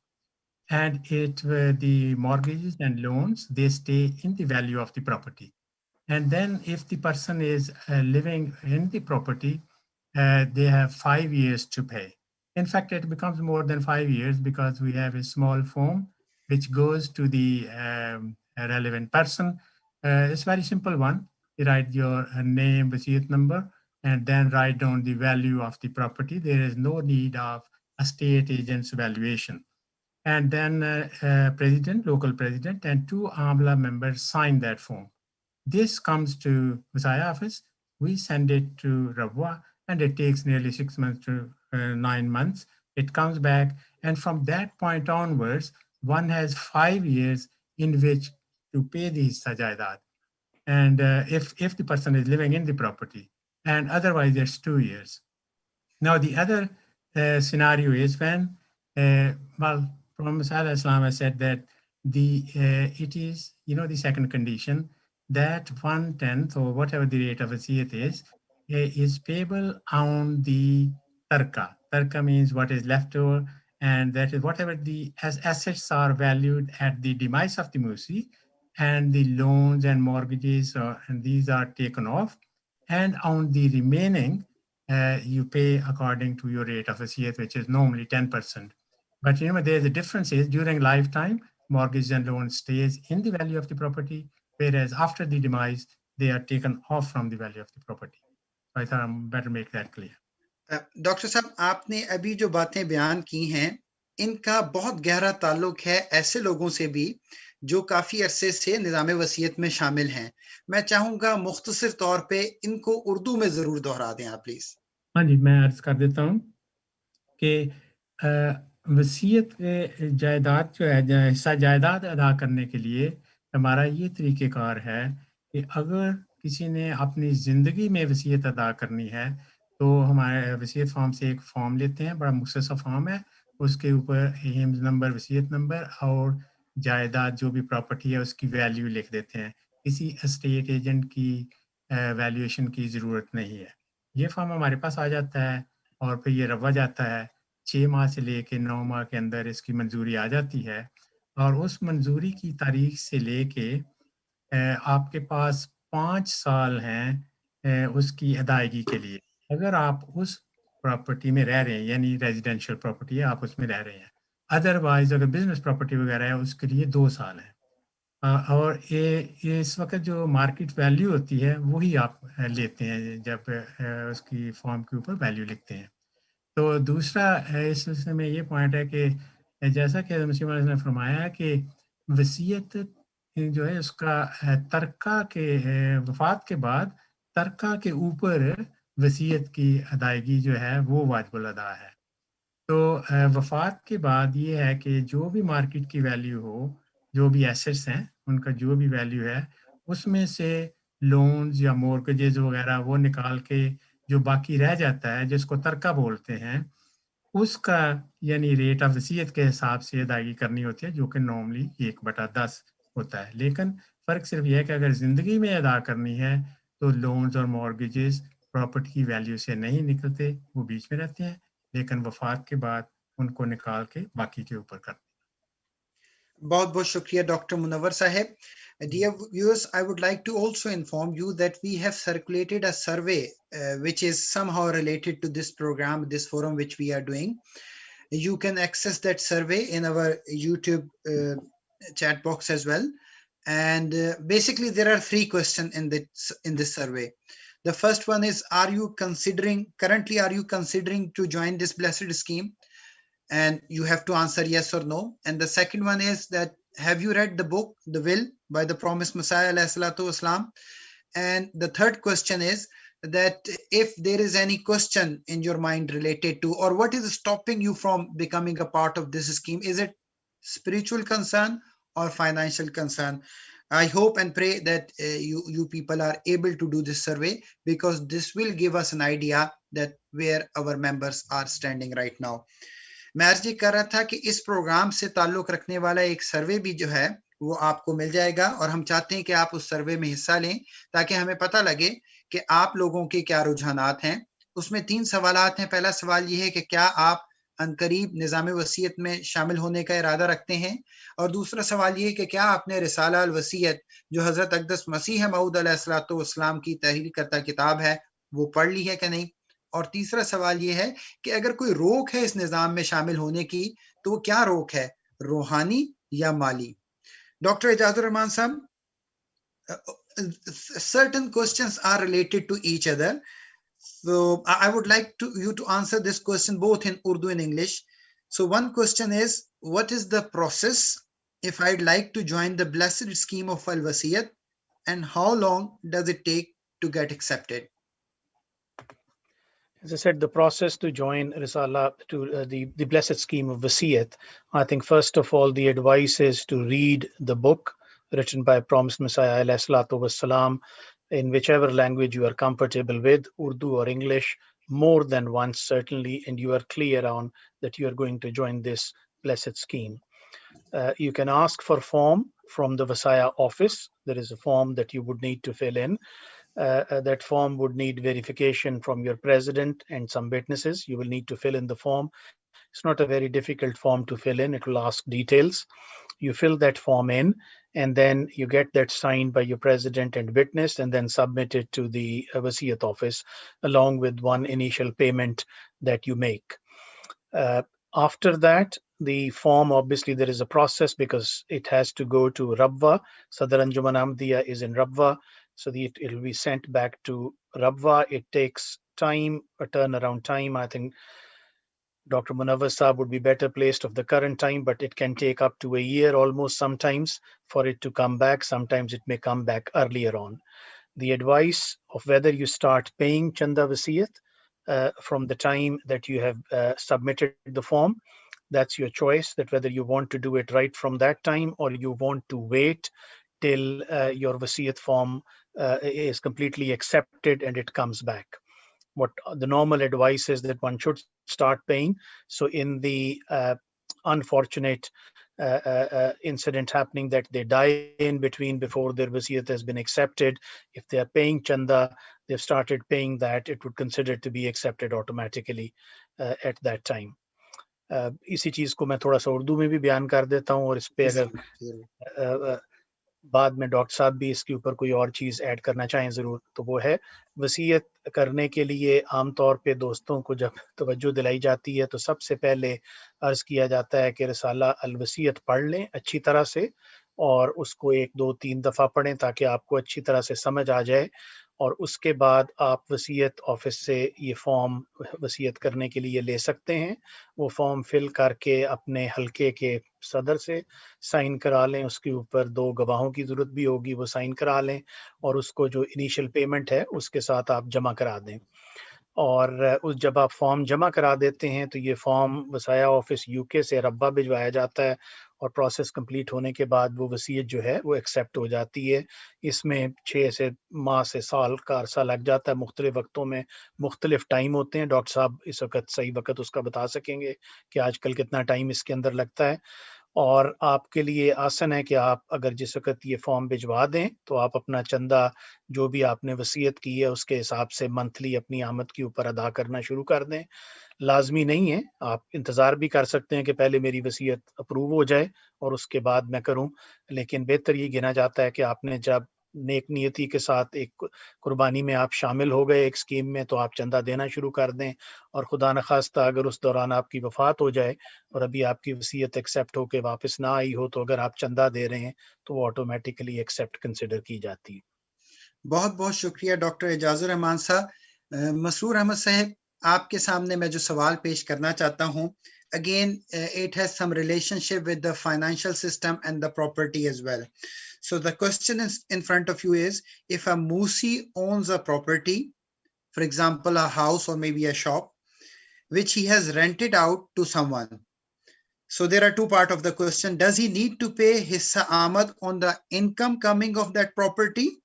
And the mortgages and loans, they stay in the value of the property. And then if the person is living in the property, they have 5 years to pay. In fact, it becomes more than 5 years because we have a small form which goes to the relevant person. It's a very simple one. You write your name, Wasiyyat number, and then write down the value of the property. There is no need of a estate agent's valuation. And then president, local president, and 2 Amla members sign that form. This comes to Wasaya office. We send it to Rabwa, and it takes nearly 6 months to 9 months. It comes back, and from that point onwards, one has 5 years in which to pay the Hissa Jaidat. And if the person is living in the property, and otherwise there's 2 years. Now the other scenario is when, Prophet Islam has said that it is, the second condition, that 1/10 or whatever the rate of Wasiyyat is payable on the tarka. Tarka means what is left over, and that is whatever as assets are valued at the demise of the Musi, and the loans and mortgages, and these are taken off, and on the remaining, you pay according to your rate of Wasiyyat, which is normally 10%. But there's a difference is during lifetime, mortgage and loan stays in the value of the property, whereas after the demise, they are taken off from the value of the property. So I thought I better make that clear. Doctor साहब, आपने अभी जो बातें बयान की हैं, इनका बहुत गहरा ताल्लुक है ऐसे लोगों से भी जो काफी अरसे से निज़ाम वसीयत में शामिल हैं। मैं चाहूंगा मुख्तसर तौर पे इनको उर्दू में जरूर दोहरा दें आप प्लीज। हाँ जी, मैं अर्ज कर देता हूँ कि वसीयत के जायदाद जो है, हिस्सा जायदाद अदा करने के लिए हमारा ये तरीक़ेकार है कि अगर किसी ने अपनी ज़िंदगी में वसीयत अदा करनी है, तो हमारे वसीयत फॉर्म से एक फॉर्म लेते हैं, बड़ा मुख्तसर फॉर्म है, उसके ऊपर एम्स नंबर, वसीयत नंबर और जायदाद जो भी प्रॉपर्टी है उसकी वैल्यू लिख देते हैं। किसी एस्टेट एजेंट की वैल्यूएशन की ज़रूरत नहीं है। ये फॉर्म हमारे पास आ जाता है और फिर ये रवा जाता है। 6 माह से लेके 9 माह के अंदर इसकी मंजूरी आ जाती है, और उस मंजूरी की तारीख से लेके आपके पास 5 साल हैं उसकी अदायगी के लिए। अगर आप उस प्रॉपर्टी में रह रहे हैं, यानी रेजिडेंशियल प्रॉपर्टी है, आप उसमें रह रहे हैं। अदरवाइज अगर बिजनेस प्रॉपर्टी वगैरह है, उसके लिए 2 साल है। और ये इस वक्त जो मार्केट वैल्यू होती है वही आप लेते हैं जब उसकी फॉर्म के ऊपर वैल्यू लिखते हैं। तो दूसरा इस सिलसिले में ये पॉइंट है कि जैसा कि मुस्लिम ने फरमाया कि वसीयत जो है उसका तरका के वफात के बाद तरका के ऊपर वसीयत की अदायगी जो है वो वाजिबुल अदा है। तो वफात के बाद ये है कि जो भी मार्केट की वैल्यू हो, जो भी एसेट्स हैं उनका जो भी वैल्यू है, उसमें से लोन्स या मॉर्गेजेस वगैरह वो निकाल के जो बाकी रह जाता है, जिसको तरका बोलते हैं, उसका यानी रेट ऑफ वसीयत के हिसाब से अदायगी करनी होती है, जो कि नॉर्मली 1/10 होता है। लेकिन फ़र्क सिर्फ यह है कि अगर ज़िंदगी में अदा करनी है तो लोन्स और मॉर्गेजेस प्रॉपर्टी की वैल्यू से नहीं निकलते, वो बीच में रहते हैं, लेकिन वफात के बाद उनको निकाल के बाकी के ऊपर करते हैं। बहुत बहुत शुक्रिया Dr. Munawar Sahib. Dear viewers, I would like to also inform you that we have circulated a survey which is somehow related to this program, this forum which we are doing. You can access that survey in our YouTube chat box as well. And basically there are 3 questions in this survey. The first one is, currently are you considering to join this blessed scheme? And you have to answer yes or no. And the second one is that, have you read the book The Will by the promised Messiah alayhi salatu wasalam? And the third question is that if there is any question in your mind related to, or what is stopping you from becoming a part of this scheme, is it spiritual concern or financial concern? I hope and pray that you people are able to do this survey, because this will give us an idea that where our members are standing right now. मैं अर्ज ये कर रहा था कि इस programme से ताल्लुक रखने वाला एक सर्वे भी जो है वो आपको मिल जाएगा, और हम चाहते हैं कि आप उस सर्वे में हिस्सा लें ताकि हमें पता लगे कि आप लोगों के क्या रुझानात हैं। उसमें 3 सवालात हैं। पहला सवाल ये है कि क्या आप अनकरीब निज़ाम वसीयत में शामिल होने का इरादा रखते हैं, और दूसरा सवाल ये है कि क्या आपने रिसाला अल वसीयत जो हज़रत अक़दस मसीह मऊद अलैहिस्सलातु वस्सलाम की तहरीर करता किताब है वो पढ़ ली है कि नहीं, और तीसरा सवाल ये है कि अगर कोई रोक है इस निज़ाम में शामिल होने की तो वो क्या रोक है, रूहानी या माली। डॉक्टर इजाजुर रहमान साहब, certain questions are related to each other, so I would like you to answer this question both in Urdu and English. So one question is, what is the process if I'd like to join the blessed scheme of Al Wasiyyat, and how long does it take to get accepted? As I said, the process to join Risala, to the blessed scheme of Wasiyyat, I think first of all, the advice is to read the book written by promised Messiah alayhi salatu wassalam in whichever language you are comfortable with, Urdu or English, more than once certainly, and you are clear on that you are going to join this blessed scheme. You can ask for form from the Wasaya office. There is a form that you would need to fill in. That form would need verification from your president and some witnesses. You will need to fill in the form. It's not a very difficult form to fill in. It will ask details. You fill that form in, and then you get that signed by your president and witness, and then submit it to the Wasiyyat office along with one initial payment that you make. After that, the form, obviously there is a process because it has to go to Rabwa. Sadr Anjuman Ahmadiyya is in Rabwa. So it will be sent back to Rabwa. It takes time, a turnaround time. I think Dr. Munawar Saab would be better placed of the current time, but it can take up to a year almost sometimes for it to come back. Sometimes it may come back earlier on. The advice of whether you start paying Chanda Wasiyyat from the time that you have submitted the form, that's your choice, that whether you want to do it right from that time or you want to wait till your Wasiyyat form is completely accepted and it comes back. What the normal advice is that one should start paying. So in the unfortunate incident happening that they die in between before their Wasiyyat has been accepted, if they are paying Chanda, they've started paying that, it would consider to be accepted automatically at that time. इसी चीज को मैं थोड़ा सा उर्दू में भी बयान कर देता हूँ, और इस पे अगर बाद में डॉक्टर साहब भी इसके ऊपर कोई और चीज ऐड करना चाहें जरूर, तो वो है वसीयत करने के लिए आमतौर पे दोस्तों को जब तवज्जो दिलाई जाती है तो सबसे पहले अर्ज किया जाता है कि रिसाला अल वसीयत पढ़ लें अच्छी तरह से, और उसको 1, 2, 3 दफा पढ़ें ताकि आपको अच्छी तरह से समझ आ जाए, और उसके बाद आप वसीयत ऑफिस से ये फॉर्म वसीयत करने के लिए ले सकते हैं। वो फॉर्म फिल करके अपने हलके के सदर से साइन करा लें, उसके ऊपर 2 गवाहों की ज़रूरत भी होगी, वो साइन करा लें, और उसको जो इनिशियल पेमेंट है उसके साथ आप जमा करा दें। और उस जब आप फॉर्म जमा करा देते हैं तो ये फॉर्म वसाया ऑफिस यूके से रब्बा भिजवाया जाता है, और प्रोसेस कंप्लीट होने के बाद वो वसीयत जो है वो एक्सेप्ट हो जाती है। इसमें 6 से माह से साल का अरसा लग जाता है, मुख्तलिफ वक्तों में मुख्तलिफ टाइम होते हैं। डॉक्टर साहब इस वक्त सही वक्त उसका बता सकेंगे कि आजकल कितना टाइम इसके अंदर लगता है। और आपके लिए आसान है कि आप अगर जिस वक्त ये फॉर्म भिजवा दें तो आप अपना चंदा जो भी आपने वसीयत की है उसके हिसाब से मंथली अपनी आमद के ऊपर अदा करना शुरू कर दें। लाजमी नहीं है, आप इंतज़ार भी कर सकते हैं कि पहले मेरी वसीयत अप्रूव हो जाए और उसके बाद मैं करूं, लेकिन बेहतर ये गिना जाता है कि आपने जब नेक नियति के साथ एक कुर्बानी में आप शामिल हो गए एक स्कीम में, तो आप चंदा देना शुरू कर दें, और खुदा न खास्ता अगर उस दौरान आपकी वफात हो जाए और अभी आपकी वसीयत एक्सेप्ट होकर वापस ना आई हो, तो अगर आप चंदा दे रहे हैं तो वो ऑटोमेटिकली एक्सेप्ट कंसिडर की जाती है। बहुत बहुत शुक्रिया डॉक्टर इजाजुर रहमान साहब। मसरूर अहमद साहब, आपके सामने मैं जो सवाल पेश करना चाहता हूं, again it has some relationship with the financial system and the property as well. So the question is in front of you is, if a Musi owns a property, for example a house or maybe a shop, which he has rented out to someone. So there are two parts of the question. Does he need to pay hissa Ahmad on the income coming of that property?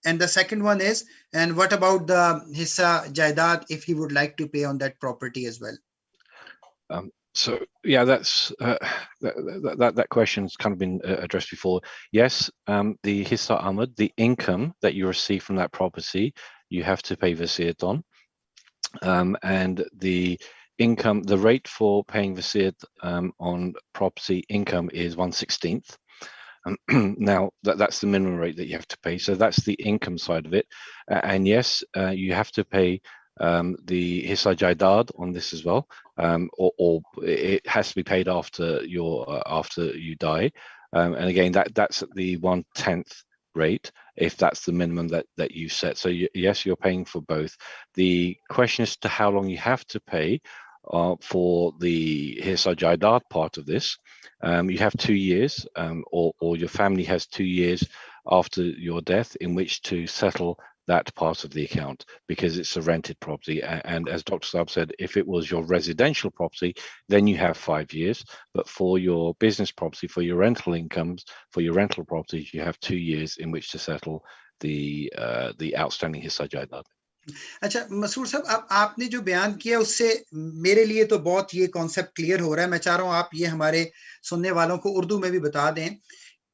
And the second one is, and what about the hissa Jaidad if he would like to pay on that property as well? So yeah, that's that question's kind of been addressed before. Yes, the hissa Ahmad, the income that you receive from that property, you have to pay Wasiyyat on, and the income, the rate for paying Wasiyyat on property income is 1/16. Now that's the minimum rate that you have to pay. So that's the income side of it, and yes, you have to pay the hissa Jaidad on this as well, or it has to be paid after you die, and again that's at the 1/10 rate if that's the minimum that you set. So yes, you're paying for both. The question as to how long you have to pay for the hissa Jaidad part of this. You have 2 years, or your family has 2 years after your death in which to settle that part of the account, because it's a rented property. And as Dr. Saab said, if it was your residential property, then you have 5 years. But for your business property, for your rental incomes, for your rental properties, you have 2 years in which to settle the outstanding hissa Jaidad. अच्छा मसूर साहब, आपने जो बयान किया उससे मेरे लिए तो बहुत ये कॉन्सेप्ट क्लियर हो रहा है। मैं चाह रहा हूं आप ये हमारे सुनने वालों को उर्दू में भी बता दें।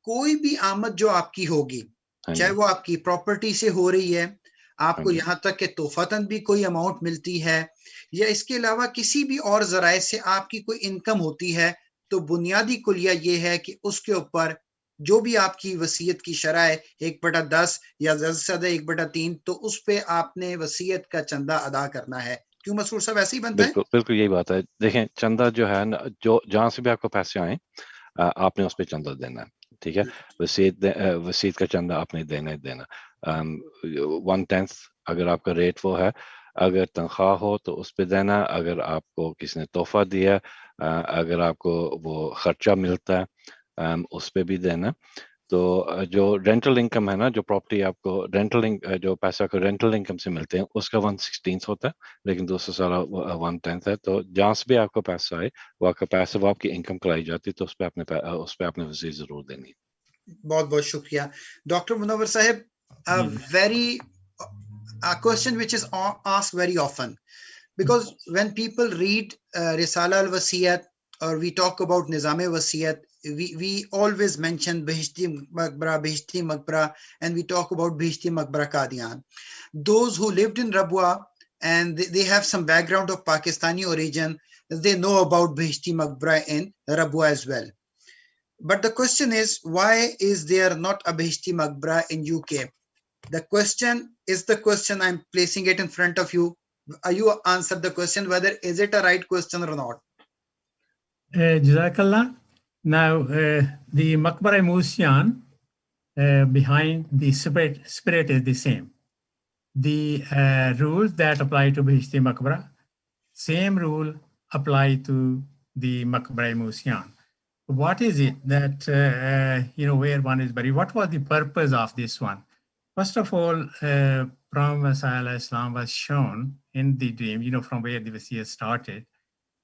कोई भी आमद जो आपकी होगी, चाहे वो आपकी प्रॉपर्टी से हो रही है, आपको यहाँ तक कि तोहफतन भी कोई अमाउंट मिलती है, या इसके अलावा किसी भी और जराए से आपकी कोई इनकम होती है, तो बुनियादी कुलिया ये है कि उसके ऊपर जो भी आपकी वसीयत की शरह है 1/10 या ज्यादा से ज्यादा 1/3, तो उस पे आपने वसीयत का चंदा अदा करना है। क्यों मसरूर साहब, ऐसे ही बनता है? बिल्कुल यही बात है। देखें, चंदा जो है ना, जो जहां से भी आपको पैसे आए, आपने उस पे चंदा देना है, ठीक है। वसीयत का चंदा आपने देना 1/10 अगर आपका रेट वो है, अगर तनख्वाह हो तो उस पे देना, अगर आपको किसी ने तोहफा दिया, अगर आपको वो खर्चा मिलता है उस पे भी देना। तो जो रेंटल इनकम है ना, जो प्रॉपर्टी आपको जो पैसा को रेंटल इनकम से मिलते हैं, उसका 1/16 होता है, लेकिन दूसरा सारा 1/10 है। तो जहाँ से भी आपको पैसा आए, वो आपका पैसा वो आपकी इनकम कराई जाती है, तो उस पे आपने वसीयत जरूर देनी है। बहुत बहुत शुक्रिया डॉक्टर मुनव्वर साहब। a question which is asked very often, because when people read Risala al-Wasiyyat or we talk about Nizam al-Wasiyyat, we always mention Bihishti Maqbara, and we talk about Bihishti Maqbara Qadian. Those who lived in Rabwa and they have some background of Pakistani origin, they know about Bihishti Maqbara in Rabwa as well. But the question is, why is there not a Bihishti Maqbara in UK? The question is the question, I'm placing it in front of you. You answer the question whether is it a right question or not. Jazakallah. Now, the Maqbara Musian behind the spirit is the same. The rules that apply to Bihishti Maqbara, same rule apply to the Maqbara Musian. What is it that, where one is buried? What was the purpose of this one? First of all, Prophet Islam was shown in the dream, from where the Wasiyyat started.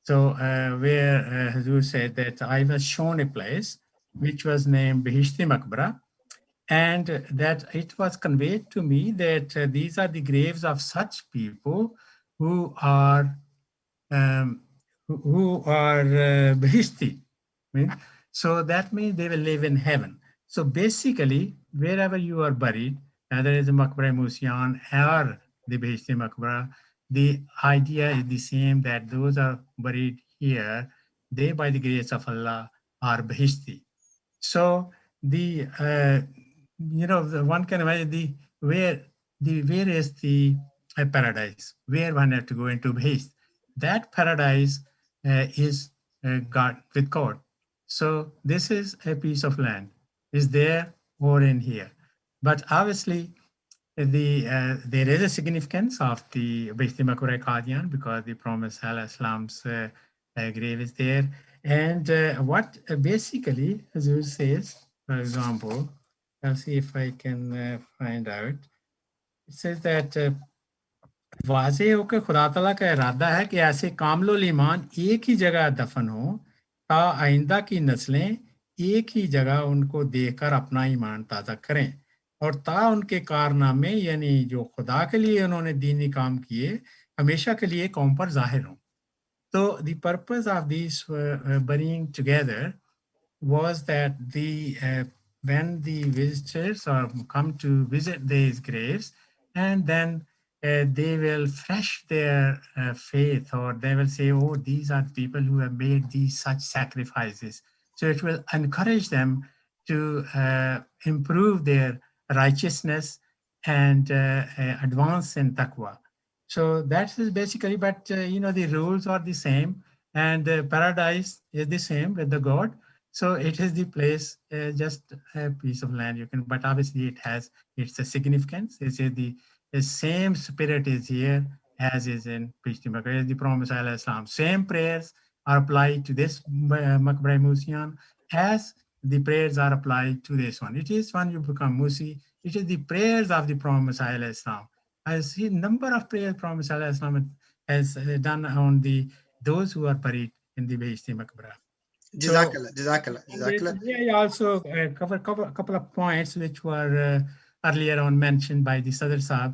So where Hazur said that I was shown a place which was named Bihishti Maqbara, and that it was conveyed to me that these are the graves of such people who are Bihishti. So that means they will live in heaven. So basically, wherever you are buried, whether it's a Maqbara Musian or the Bihishti Maqbara, the idea is the same, that those are buried here, they by the grace of Allah are Bahishti. So the one can imagine where is the paradise, where one has to go into Bahisht. That paradise is God with God. So this is a piece of land, is there or in here. But obviously there is a significance of the Baishti Maqbara Qadian, because the Prophet Islam's grave is there. And what basically Hazur says, for example, I'll see if I can find out. It says that वाज़े हो के खुदा ताला का इरादा है कि ऐसे कामिल ईमान एक ही जगह दफन हो, ता आइंदा की नस्लें एक ही जगह उनको देखकर अपना ईमान ताज़ा करें, और ता उनके कारनामे यानी जो खुदा के लिए उन्होंने दीनी काम किए हमेशा के लिए कौम पर जाहिर हों. So the purpose of these burying together was that when the visitors come to visit these graves, and then they will fresh their faith, or they will say, oh, these are people who have made these such sacrifices. So it will encourage them to improve their righteousness and advance in taqwa. So that is basically, but the rules are the same, and paradise is the same with the God. So it is the place, just a piece of land you can, but obviously it has its significance. It's the same spirit is here as is in Pishti Maqbara, the Prophet Islam. Same prayers are applied to this Maqbara Museum as the prayers are applied to this one. It is when you become Musi, it is the prayers of the Prophet Islam. I see a number of prayers Prophet Islam has done on those who are buried in the Pishti Maqbara. Jazakallah. I also cover a couple of points which were earlier on mentioned by the Sadr Sahab,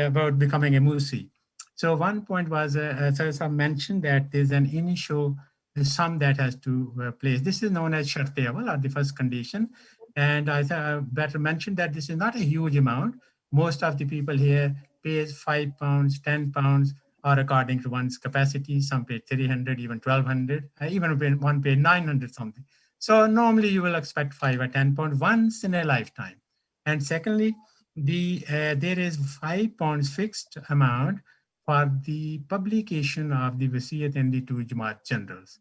about becoming a Musi. So one point was Sadr Sahab mentioned that there's an initial sum that has to place. This is known as Shart-e Awal, or the first condition. And I better mention that this is not a huge amount. Most of the people here pays £5, £10, or according to one's capacity. Some pay 300, even 1,200, even one paid 900 something. So normally you will expect 5 or 10 pounds once in a lifetime. And secondly, there is £5 fixed amount for the publication of the Wasiyyat and the 2 Jamaat generals.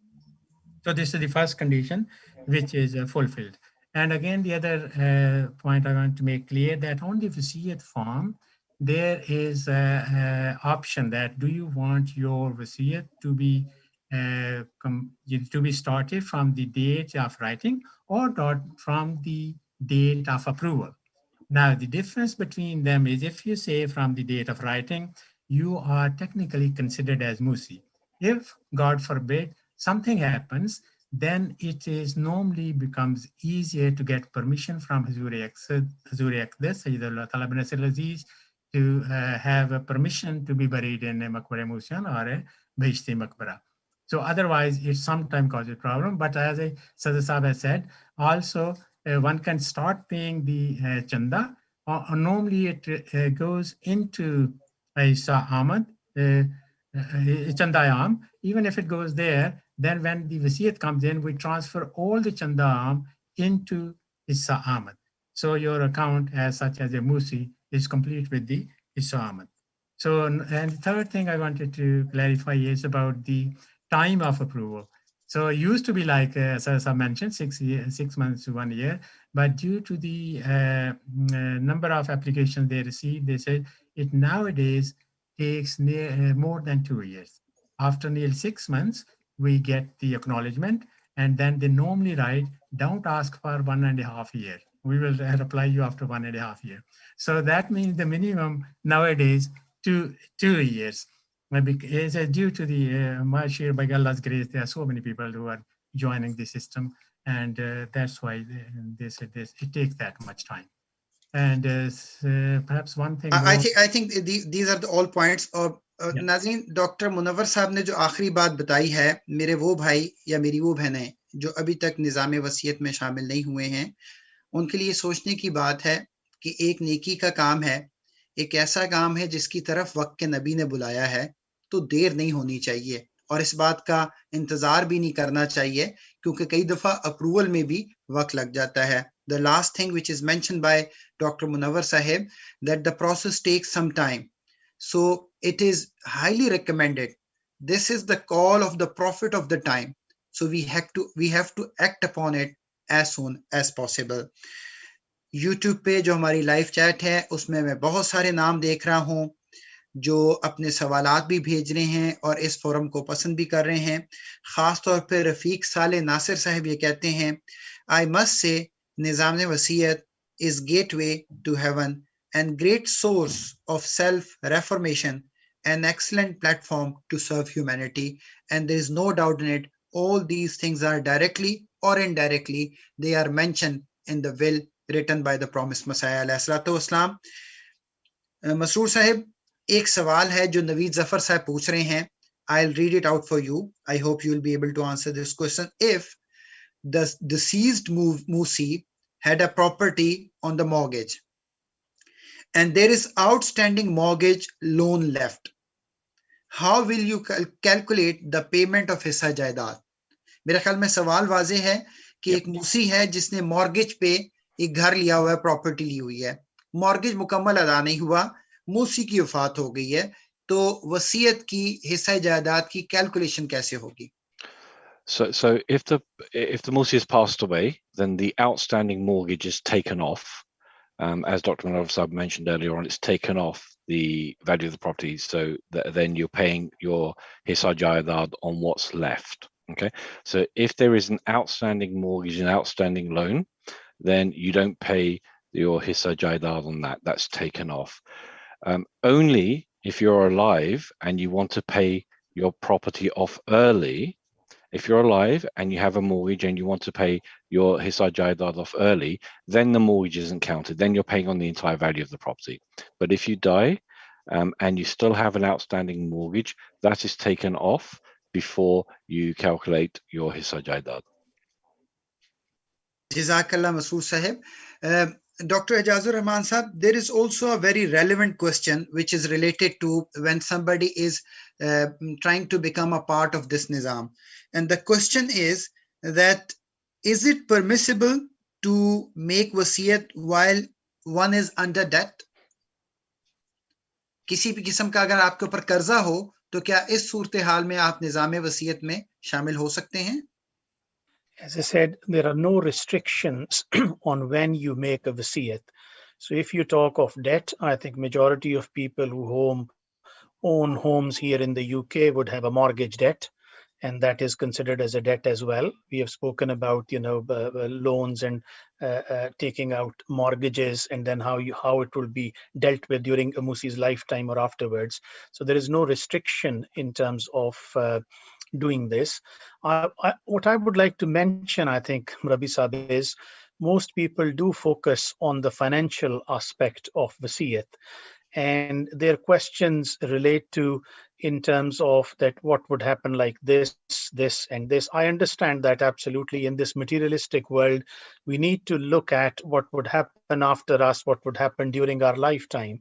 So this is the first condition which is fulfilled. And again, the other point I want to make clear, that on the Wasiyyat form, there is an option that do you want your Wasiyyat to be started from the date of writing or not from the date of approval. Now, the difference between them is if you say from the date of writing, you are technically considered as Musi. If, God forbid, something happens, then it is normally becomes easier to get permission from Hazur-e Aqdas, Sayyidullah Talib Nasir Aziz, to have a permission to be buried in a Maqbara Museum or a Bahishti Maqbara. So otherwise, it sometimes causes problem. But as Sadr Sahab has said, also one can start paying the chanda. Normally, it goes into Ahmad, Chandayam. Even if it goes there, then when the Wasiyyat comes in, we transfer all the Chandayam into Issa Ahmad. So your account as such as a Musi is complete with the Issa Ahmad. So, and the third thing I wanted to clarify is about the time of approval. So it used to be like, as I mentioned, 6 months to 1 year, but due to the number of applications they received, they said it nowadays takes more than 2 years. After nearly 6 months, we get the acknowledgement, and then they normally write, don't ask for 1.5 years. We will reply you after 1.5 years. So that means the minimum nowadays 2 years. It's due to the Mashir, by Allah's grace, there are so many people who are joining the system, and that's why they said this. It takes that much time. And perhaps one thing more, I think these are the all points. और नाज़रीन, doctor Munawwar साहब ने जो आखिरी बात बताई है, मेरे वो भाई या मेरी वो बहनें जो अभी तक निज़ाम वसीयत में शामिल नहीं हुए हैं, उनके लिए सोचने की बात है कि एक नेकी का काम है, एक ऐसा काम है जिसकी तरफ वक्त के नबी ने बुलाया है, तो देर नहीं होनी चाहिए और इस बात का इंतजार भी नहीं करना चाहिए क्योंकि कई दफा अप्रूवल में भी वक्त लग जाता है. The last thing which is mentioned by Dr. Munawar Sahib, that the process takes some time. So it is highly recommended. This is the call of the prophet of the time. So we have to act upon it as soon as possible. YouTube पे जो हमारी live chat है उसमें मैं बहुत सारे नाम देख रहा हूँ जो अपने सवालात भी भेज रहे हैं और इस फोरम को पसंद भी कर रहे हैं. खास तौर पे रफीक साले नासिर साहब ये कहते हैं, I must say निज़ाम वसीयत is gateway to heaven and great source of self-reformation, an excellent platform to serve humanity, and there is no doubt in it. All these things are directly or indirectly, they are mentioned in the will written by the promised Messiah alayhi salatu wassalam. Masroor sahib, एक सवाल है जो नवीद जफर साहब पूछ रहे हैं. I'll read it out for you. I hope you'll be able to answer this question. If the deceased Musi had a property on the mortgage and there is outstanding mortgage loan left, how will you calculate the payment of हिस्सा जायदाद? मेरे ख्याल में सवाल वाजे है कि एक मूसी है जिसने मॉर्गेज पे एक घर लिया हुआ है, प्रॉपर्टी ली हुई है, मॉर्गेज मुकम्मल अदा नहीं हुआ, मूसी की वफात हो गई है, तो वसीयत की हिस्सा जायदाद की कैलकुलेशन कैसे होगी? So if the Musi has passed away, then the outstanding mortgage is taken off. As Dr. Munawar mentioned earlier on, it's taken off the value of the property, so that then you're paying your hissa jaydad on what's left. Okay, so if there is an outstanding mortgage, an outstanding loan, then you don't pay your hissa jaydad on that. That's taken off. Only if you're alive and you want to pay your property off early. If you're alive and you have a mortgage and you want to pay your hissa jaydad off early, then the mortgage isn't counted. Then you're paying on the entire value of the property. But if you die and you still have an outstanding mortgage, that is taken off before you calculate your hissa jaydad. Jazakallah Masroor Sahib. Dr. Ijazur Rahman Sahib, there is also a very relevant question which is related to when somebody is trying to become a part of this nizam. And the question is that, is it permissible to make wasiyat while one is under debt? किसी भी किस्म का अगर आपके ऊपर कर्जा हो तो क्या इस सूरत हाल में आप निजाम वसीयत में शामिल हो सकते हैं? As I said, there are no restrictions on when you make a wasiyat. So if you talk of debt, I think majority of people who own homes here in the UK would have a mortgage debt, and that is considered as a debt as well. We have spoken about, loans and taking out mortgages, and then how it will be dealt with during a Musi's lifetime or afterwards. So there is no restriction in terms of doing this. What I would like to mention, I think, Rabi Saab, is most people do focus on the financial aspect of wasiyat, and their questions relate to in terms of that what would happen like this and this. I understand that absolutely. In this materialistic world, we need to look at what would happen after us, what would happen during our lifetime.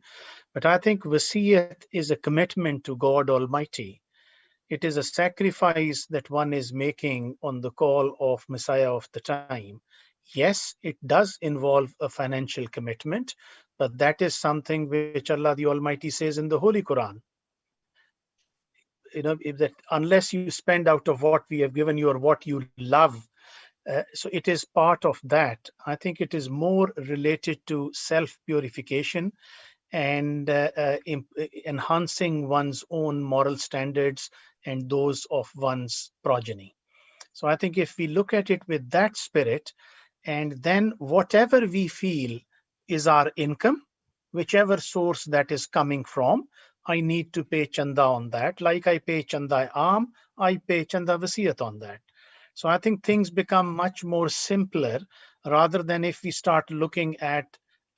But I think wasiyat is a commitment to God Almighty. It is a sacrifice that one is making on the call of Messiah of the time. Yes, it does involve a financial commitment, but that is something which Allah the Almighty says in the Holy Quran. If that unless you spend out of what we have given you or what you love, so it is part of that. I think it is more related to self-purification and enhancing one's own moral standards and those of one's progeny. So I think if we look at it with that spirit, and then whatever we feel is our income, whichever source that is coming from, I need to pay chanda on that. Like I pay chanda aam, I pay chanda wasiyat on that. So I think things become much more simpler rather than if we start looking at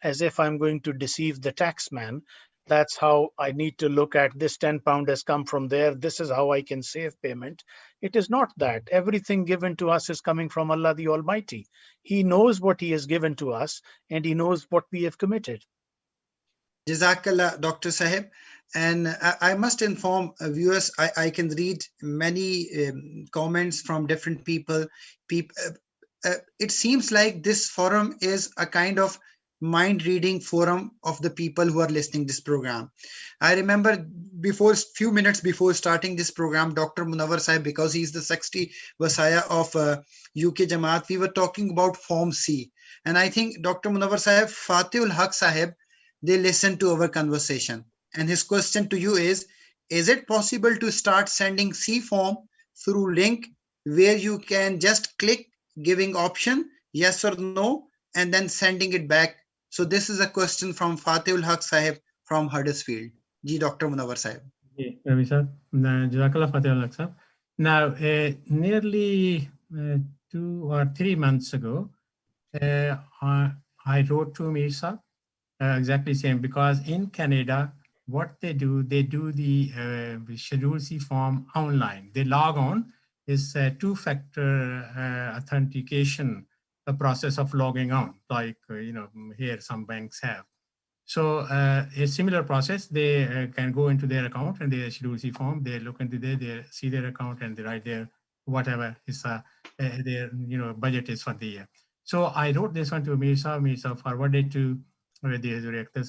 as if I'm going to deceive the taxman. That's how I need to look at this. £10 has come from there. This is how I can save payment. It is not that. Everything given to us is coming from Allah the Almighty. He knows what He has given to us and He knows what we have committed. Jazakallah, Dr. Sahib. And I must inform viewers, I can read many comments from different people. It seems like this forum is a kind of mind reading forum of the people who are listening this program. I remember few minutes before starting this program, Dr. Munawar Sahib, because he's the 60 Wasaya of UK Jamaat, we were talking about Form C. And I think Dr. Munawar Sahib, Fatihul Haq Sahib, they listened to our conversation. And his question to you is it possible to start sending C form through link where you can just click giving option, yes or no, and then sending it back? So this is a question from Fatihul Haq Sahib from Huddersfield. Ji, Dr. Munawar Sahib. Ravi sir. Jazakallah Fatihul Haq sahib. Now, nearly 2 or 3 months ago, I wrote to Mirza exactly same, because in Canada, what they do the Schedule C form online. They log on. Is a two-factor authentication, the process of logging on, like here some banks have. So a similar process, they can go into their account and they Schedule C form. They look into there, they see their account and they write their whatever is their budget is for the year. So I wrote this one to Mirza. Mirza forwarded to the director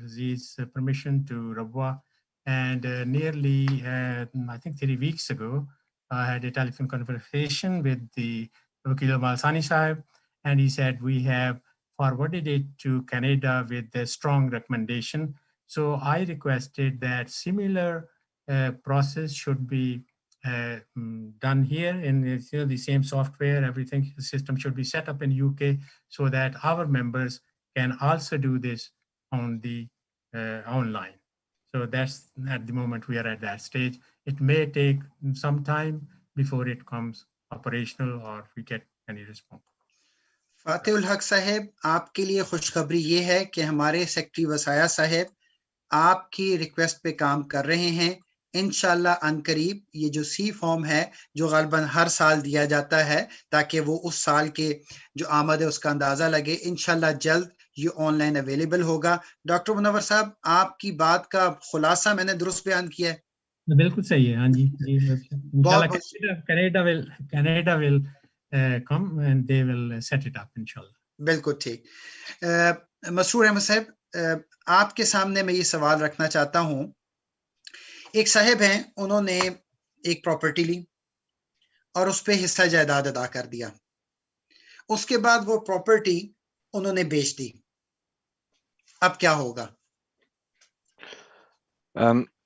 Aziz permission to Rabwa, and nearly I think 3 weeks ago, I had a telephone conversation with the Wakil Malsani Sahib, and he said we have forwarded it to Canada with a strong recommendation. So I requested that similar process should be done here in the same software. Everything system should be set up in UK so that our members can also do this on the online. So that's at the moment we are at that stage. It may take some time before it comes operational or we get any response. फातिहुल हक साहब, आपके लिए खुशखबरी ये है कि हमारे secretary वसाया साहब आपकी रिक्वेस्ट पे काम कर रहे हैं. इंशाल्लाह अनकरीब ये जो सी फॉर्म है जो गालिबन हर साल दिया जाता है ताकि वो उस साल के जो आमद है उसका अंदाजा लगे, इंशाल्लाह जल्द ये ऑनलाइन अवेलेबल होगा. डॉक्टर मुनव्वर साहब, आपकी बात का खुलासा मैंने दुरुस्त बयान किया है? बिल्कुल सही है. हाँ जी, इंशाल्लाह Canada will come and they will set it up inshallah. बिल्कुल ठीक. मसरूर अहमद साहब, आपके सामने मैं ये सवाल रखना चाहता हूँ. एक साहब हैं, उन्होंने एक प्रॉपर्टी ली और उस पे हिस्सा जायदाद अदा कर दिया. उसके बाद वो प्रॉपर्टी उन्होंने बेच दी. अब क्या होगा?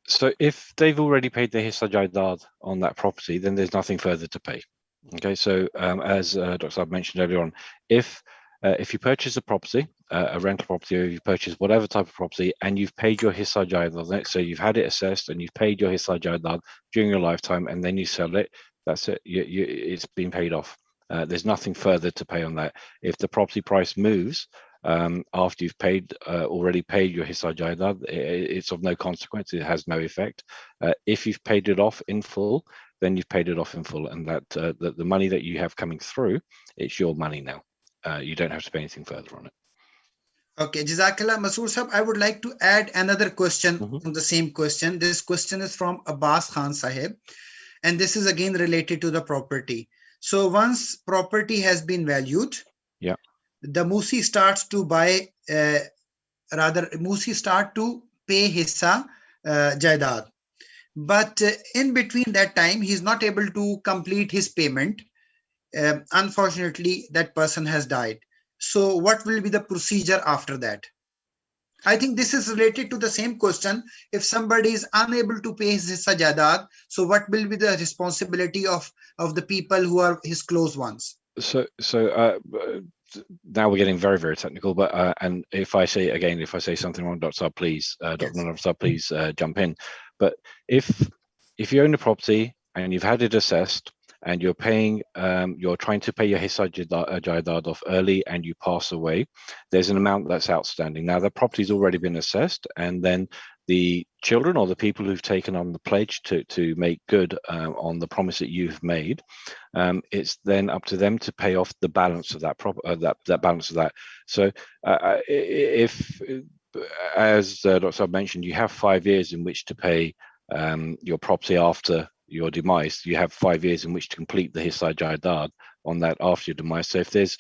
So if they've already paid their hissa jaydad on that property, then there's nothing further to pay. Okay, so as Dr. Saab mentioned earlier on, if you purchase a property, a rental property, or you purchase whatever type of property, and you've paid your hissa jaydad, so you've had it assessed and you've paid your hissa jaydad during your lifetime, and then you sell it, that's it. It's been paid off. There's nothing further to pay on that. If the property price moves after you've already paid your hissa jaydad, it's of no consequence. It has no effect. If you've paid it off in full, then you've paid it off in full, and that the money that you have coming through, it's your money now. You don't have to pay anything further on it. Okay, Jazakallah. Masroor Sahab, I would like to add another question on the same question. This question is from Abbas Khan Sahib, and this is again related to the property. So once property has been valued, yeah, the Musi starts to buy, Musi start to pay hissa jaydad. But in between that time, he's not able to complete his payment. Unfortunately, that person has died. So what will be the procedure after that? I think this is related to the same question. If somebody is unable to pay his hissa jaydad, so what will be the responsibility of the people who are his close ones? So now we're getting very, very technical, but and if I say something wrong, Dr. Saab, please, Dr. Saab, please jump in. But if you own a property and you've had it assessed and you're trying to pay your hissa jaydad off early and you pass away, there's an amount that's outstanding. Now the property's already been assessed, and then the children or the people who've taken on the pledge to make good on the promise that you've made, it's then up to them to pay off the balance of that balance of that. So if as Dr. Saab mentioned, you have 5 years in which to pay your property after your demise. You have 5 years in which to complete the Hissa Jaidad on that after your demise. So if there's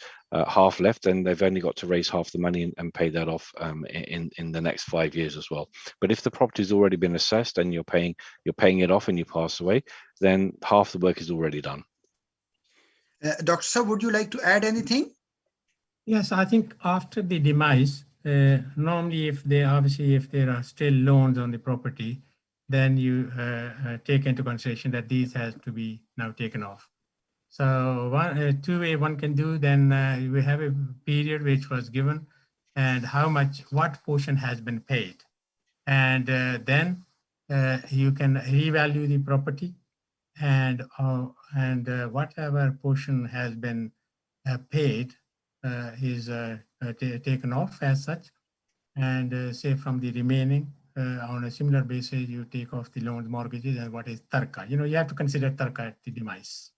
half left, then they've only got to raise half the money and pay that off in the next 5 years as well. But if the property's already been assessed and you're paying it off and you pass away, then half the work is already done. Dr. Saab, would you like to add anything? Yes, I think after the demise, normally if there are still loans on the property, then you take into consideration that these has to be now taken off. So two way one can do, then we have a period which was given and what portion has been paid. And then you can revalue the property and whatever portion has been paid is taken off as such, and say from the remaining on a similar basis you take off the loans, mortgages, and what is tarka. You have to consider tarka at the demise,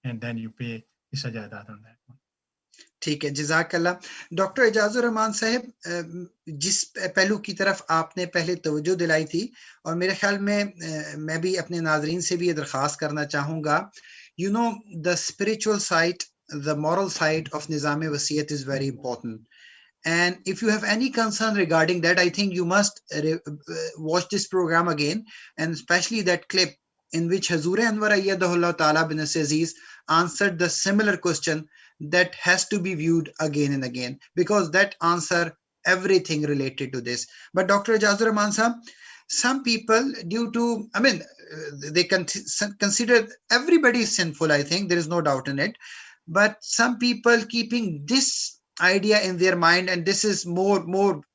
and then you pay the sajadat on that one. ठीक है, जज़ाकल्लाह। Doctor इजाजुर Rahman साहब, जिस पहलू की तरफ आपने पहले तवज्जो दिलाई थी, और मेरे ख्याल में मैं भी अपने नाज़रीन से भी ये दरख्वास्त करना चाहूँगा, the spiritual side, the moral side of Nizam-e Wasiyyat is very important. And if you have any concern regarding that, I think you must watch this program again, and especially that clip in which Hazur Anwar Ayyadahullah Ta'ala bin Aziz answered the similar question. That has to be viewed again and again, because that answer everything related to this. But Dr. Ijazur Rahman Sahab, some people, they consider everybody is sinful, I think, there is no doubt in it. But some people keeping this idea in their mind, and this is more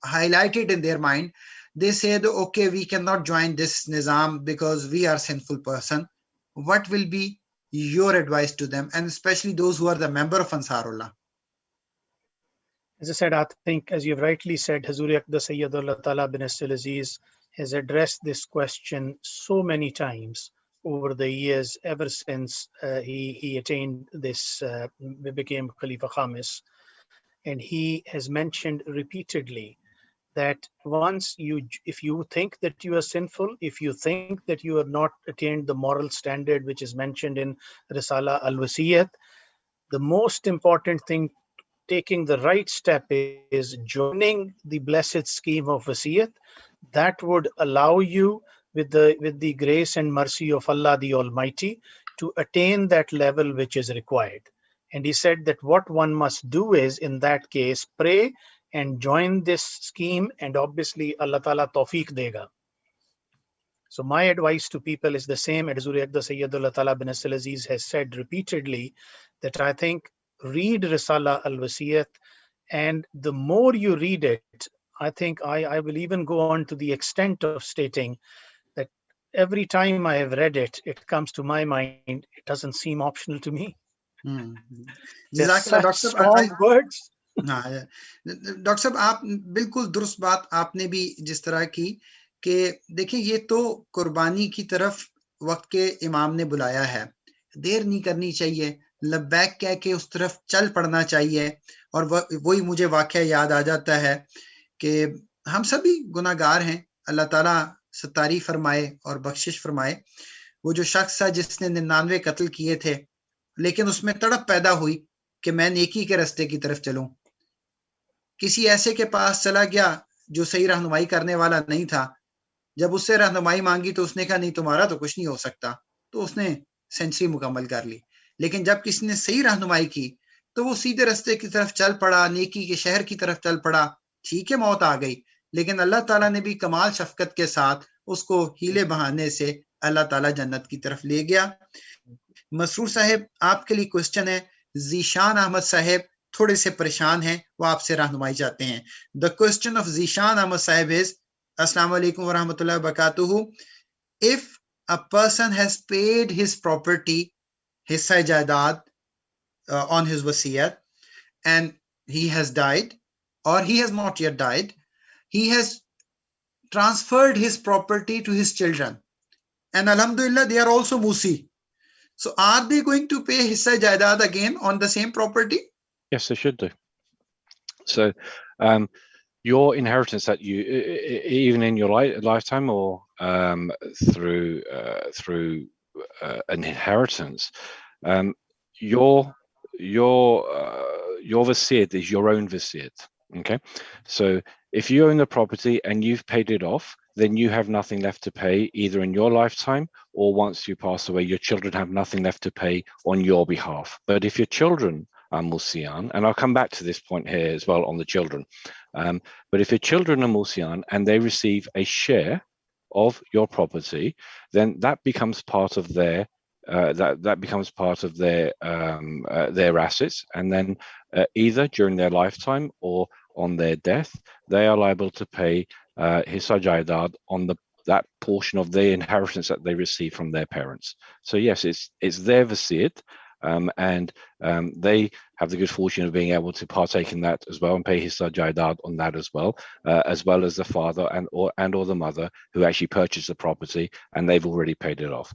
highlighted in their mind, they say that, okay, we cannot join this nizam because we are sinful person. What will be your advice to them, and especially those who are the member of Ansarullah? As I said, I think, as you've rightly said, Hazur Sayyidullah Ta'ala bin Aziz has addressed this question so many times over the years, ever since he attained this, became Khalifa Khamis. And he has mentioned repeatedly that if you think that you are sinful, if you think that you have not attained the moral standard which is mentioned in Risala al-Wasiyyat, the most important thing, taking the right step, is joining the blessed scheme of Wasiyyat. That would allow you, with the grace and mercy of Allah the Almighty, to attain that level which is required. And he said that what one must do is, in that case, pray and join this scheme, and obviously Allah Ta'ala tawfiq dega. So my advice to people is the same. Hazur Sayyidullah Ta'ala bin Aziz has said repeatedly that I think read Risala al-Wasiyyat, and the more you read it, I think I will even go on to the extent of stating that every time I have read it, it comes to my mind, it doesn't seem optional to me. Such strong words. Doctor साहब, आप बिल्कुल दुरुस्त बात आपने भी जिस तरह की कि देखिए, ये तो कुर्बानी की तरफ वक्त के इमाम ने बुलाया है, देर नहीं करनी चाहिए, लब्बैक कह के उस तरफ चल पड़ना चाहिए। और वही मुझे वाकया याद आ जाता है कि हम सभी गुनाहगार हैं, अल्लाह ताला सत्तारी फरमाए और बख्शिश फरमाए। वो जो शख्स था जिसने 99 कत्ल किए थे, लेकिन उसमें तड़प पैदा हुई कि मैं नेकी के रास्ते की तरफ चलूं, किसी ऐसे के पास चला गया जो सही रहनुमाई करने वाला नहीं था। जब उससे रहनुमाई मांगी तो उसने कहा, नहीं, तुम्हारा तो कुछ नहीं हो सकता, तो उसने सेंचुरी मुकम्मल कर ली। लेकिन जब किसी ने सही रहनुमाई की तो वो सीधे रास्ते की तरफ चल पड़ा, नेकी के शहर की तरफ चल पड़ा। ठीक है, मौत आ गई, लेकिन अल्लाह ताला ने भी कमाल शफकत के साथ उसको हीले बहाने से अल्लाह ताला जन्नत की तरफ ले गया। मसरूर साहब, आपके लिए क्वेश्चन है। जीशान अहमद साहब थोड़े से परेशान हैं, वो आपसे रहनुमाई चाहते हैं। The question of Zeeshan Ahmad साहब इज, अस्सलाम वालेकुम व रहमतुल्लाहि व बरकातुहू, if a person has paid his property, हिस्सा जायदाद on his wasiyat, and he has died, or he has not yet died, he has transferred his property to his children, and alhamdulillah they are also musi. So are they going to pay hissa jaidad again on the same property? Yes, they should do. So your inheritance that you, even in your lifetime or through an inheritance, your Wasiyyat is your own Wasiyyat. Okay, so if you own the property and you've paid it off, then you have nothing left to pay either in your lifetime or once you pass away, your children have nothing left to pay on your behalf. But if your children are Musiyan, and I'll come back to this point here as well on the children, but if your children are Musiyan and they receive a share of your property, then that becomes part of their that becomes part of their assets, and then either during their lifetime or on their death, they are liable to pay Hissa Jaidad on that portion of their inheritance that they receive from their parents. So yes, it's their Wasiyyat, and they have the good fortune of being able to partake in that as well and pay Hissa Jaidad on that as well as the father and or the mother who actually purchased the property and they've already paid it off.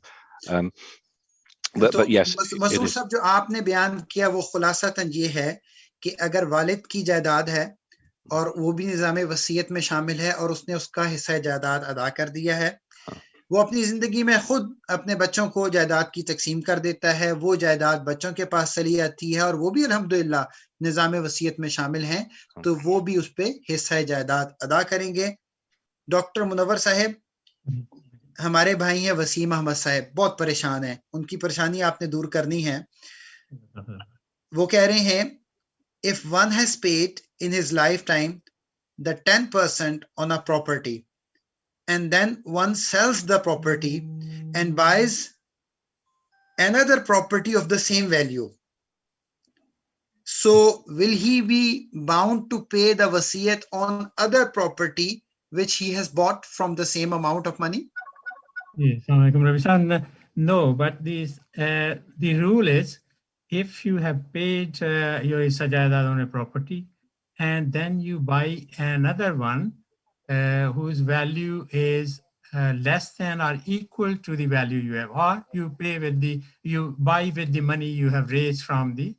But yes, Masroor साहब जो आपने बयान किया वो खुलासतन ये है कि अगर वालिद की जायदाद है और वो भी निज़ाम वसीयत में शामिल है और उसने उसका हिस्सा जायदाद अदा कर दिया है, वो अपनी जिंदगी में खुद अपने बच्चों को जायदाद की तकसीम कर देता है, वो जायदाद बच्चों के पास चली आती है और वो भी अल्हम्दुलिल्लाह निज़ाम वसीयत में शामिल हैं, तो वो भी उस पे हिस्सा जायदाद अदा करेंगे। डॉक्टर मुनव्वर साहब, हमारे भाई हैं वसीम अहमद साहब, बहुत परेशान हैं, उनकी परेशानी आपने दूर करनी है। वो कह रहे हैं, if one has paid in his lifetime the 10% on a property and then one sells the property and buys another property of the same value, so will he be bound to pay the wasiyat on other property which he has bought from the same amount of money? Yes, no, but the rule is, if you have paid your Sajadat on a property and then you buy another one whose value is less than or equal to the value you have, or you buy with the money you have raised from the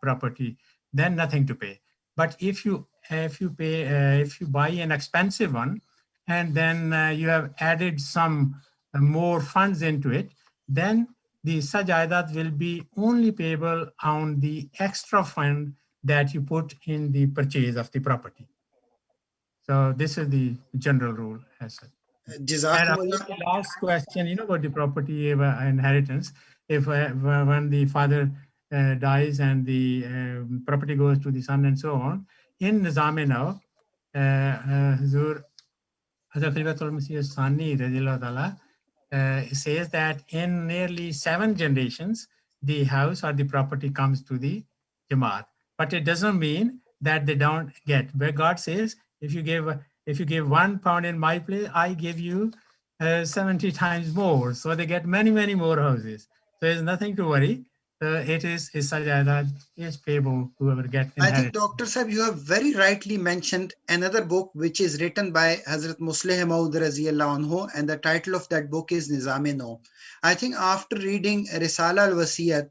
property, then nothing to pay. But if you buy an expensive one and then you have added some more funds into it, then the Sajadat will be only payable on the extra fund that you put in the purchase of the property. So this is the general rule as such. And the last question, about the property inheritance, if when the father dies and the property goes to the son and so on, in Nizam now, Hazur Hazrat Khalifatul Masih Sani Radhiyallahu Ta'ala says that in nearly 7 generations, the house or the property comes to the Jamaat. But it doesn't mean that they don't get. Where God says, if you give £1 in my place, I give you 70 times more. So they get many, many more houses. So there's nothing to worry. It is Sajadat is payable whoever gets inheritance. I think, Dr. Sahib, you have very rightly mentioned another book which is written by Hazrat Musleh Maud Raziyallahu Anhu, and the title of that book is Nizam-e-No. I think after reading Risala al-Wasiyyat,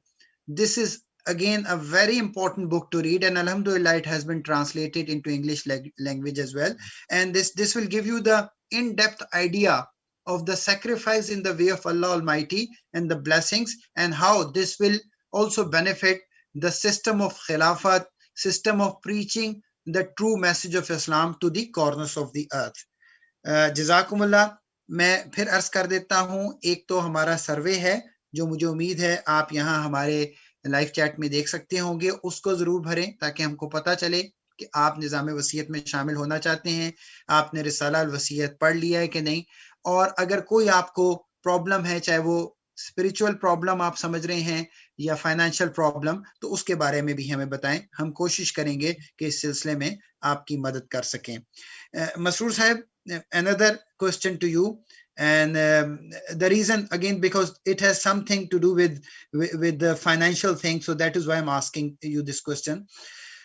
this is again a very important book to read, and alhamdulillah it has been translated into English language as well. And this will give you the in-depth idea of the sacrifice in the way of Allah Almighty and the blessings, and how this will also benefit the system of Khilafat, system of preaching the true message of Islam to the corners of the earth. Jazakumullah. मैं फिर अर्ज कर देता हूँ, एक तो हमारा सर्वे है जो मुझे उम्मीद है आप यहाँ हमारे लाइव चैट में देख सकते होंगे, उसको जरूर भरें ताकि हमको पता चले कि आप निज़ाम वसीयत में शामिल होना चाहते हैं, आपने रिसाला अल वसीयत पढ़ लिया है कि नहीं, और अगर कोई आपको प्रॉब्लम है, चाहे वो स्पिरिचुअल प्रॉब्लम आप समझ रहे हैं या फाइनेंशियल प्रॉब्लम, तो उसके बारे में भी हमें बताएं, हम कोशिश करेंगे कि इस सिलसिले में आपकी मदद कर सकें। मसरूर साहब, another question to you, and the reason again because it has something to do with the financial thing, so that is why I'm asking you this question.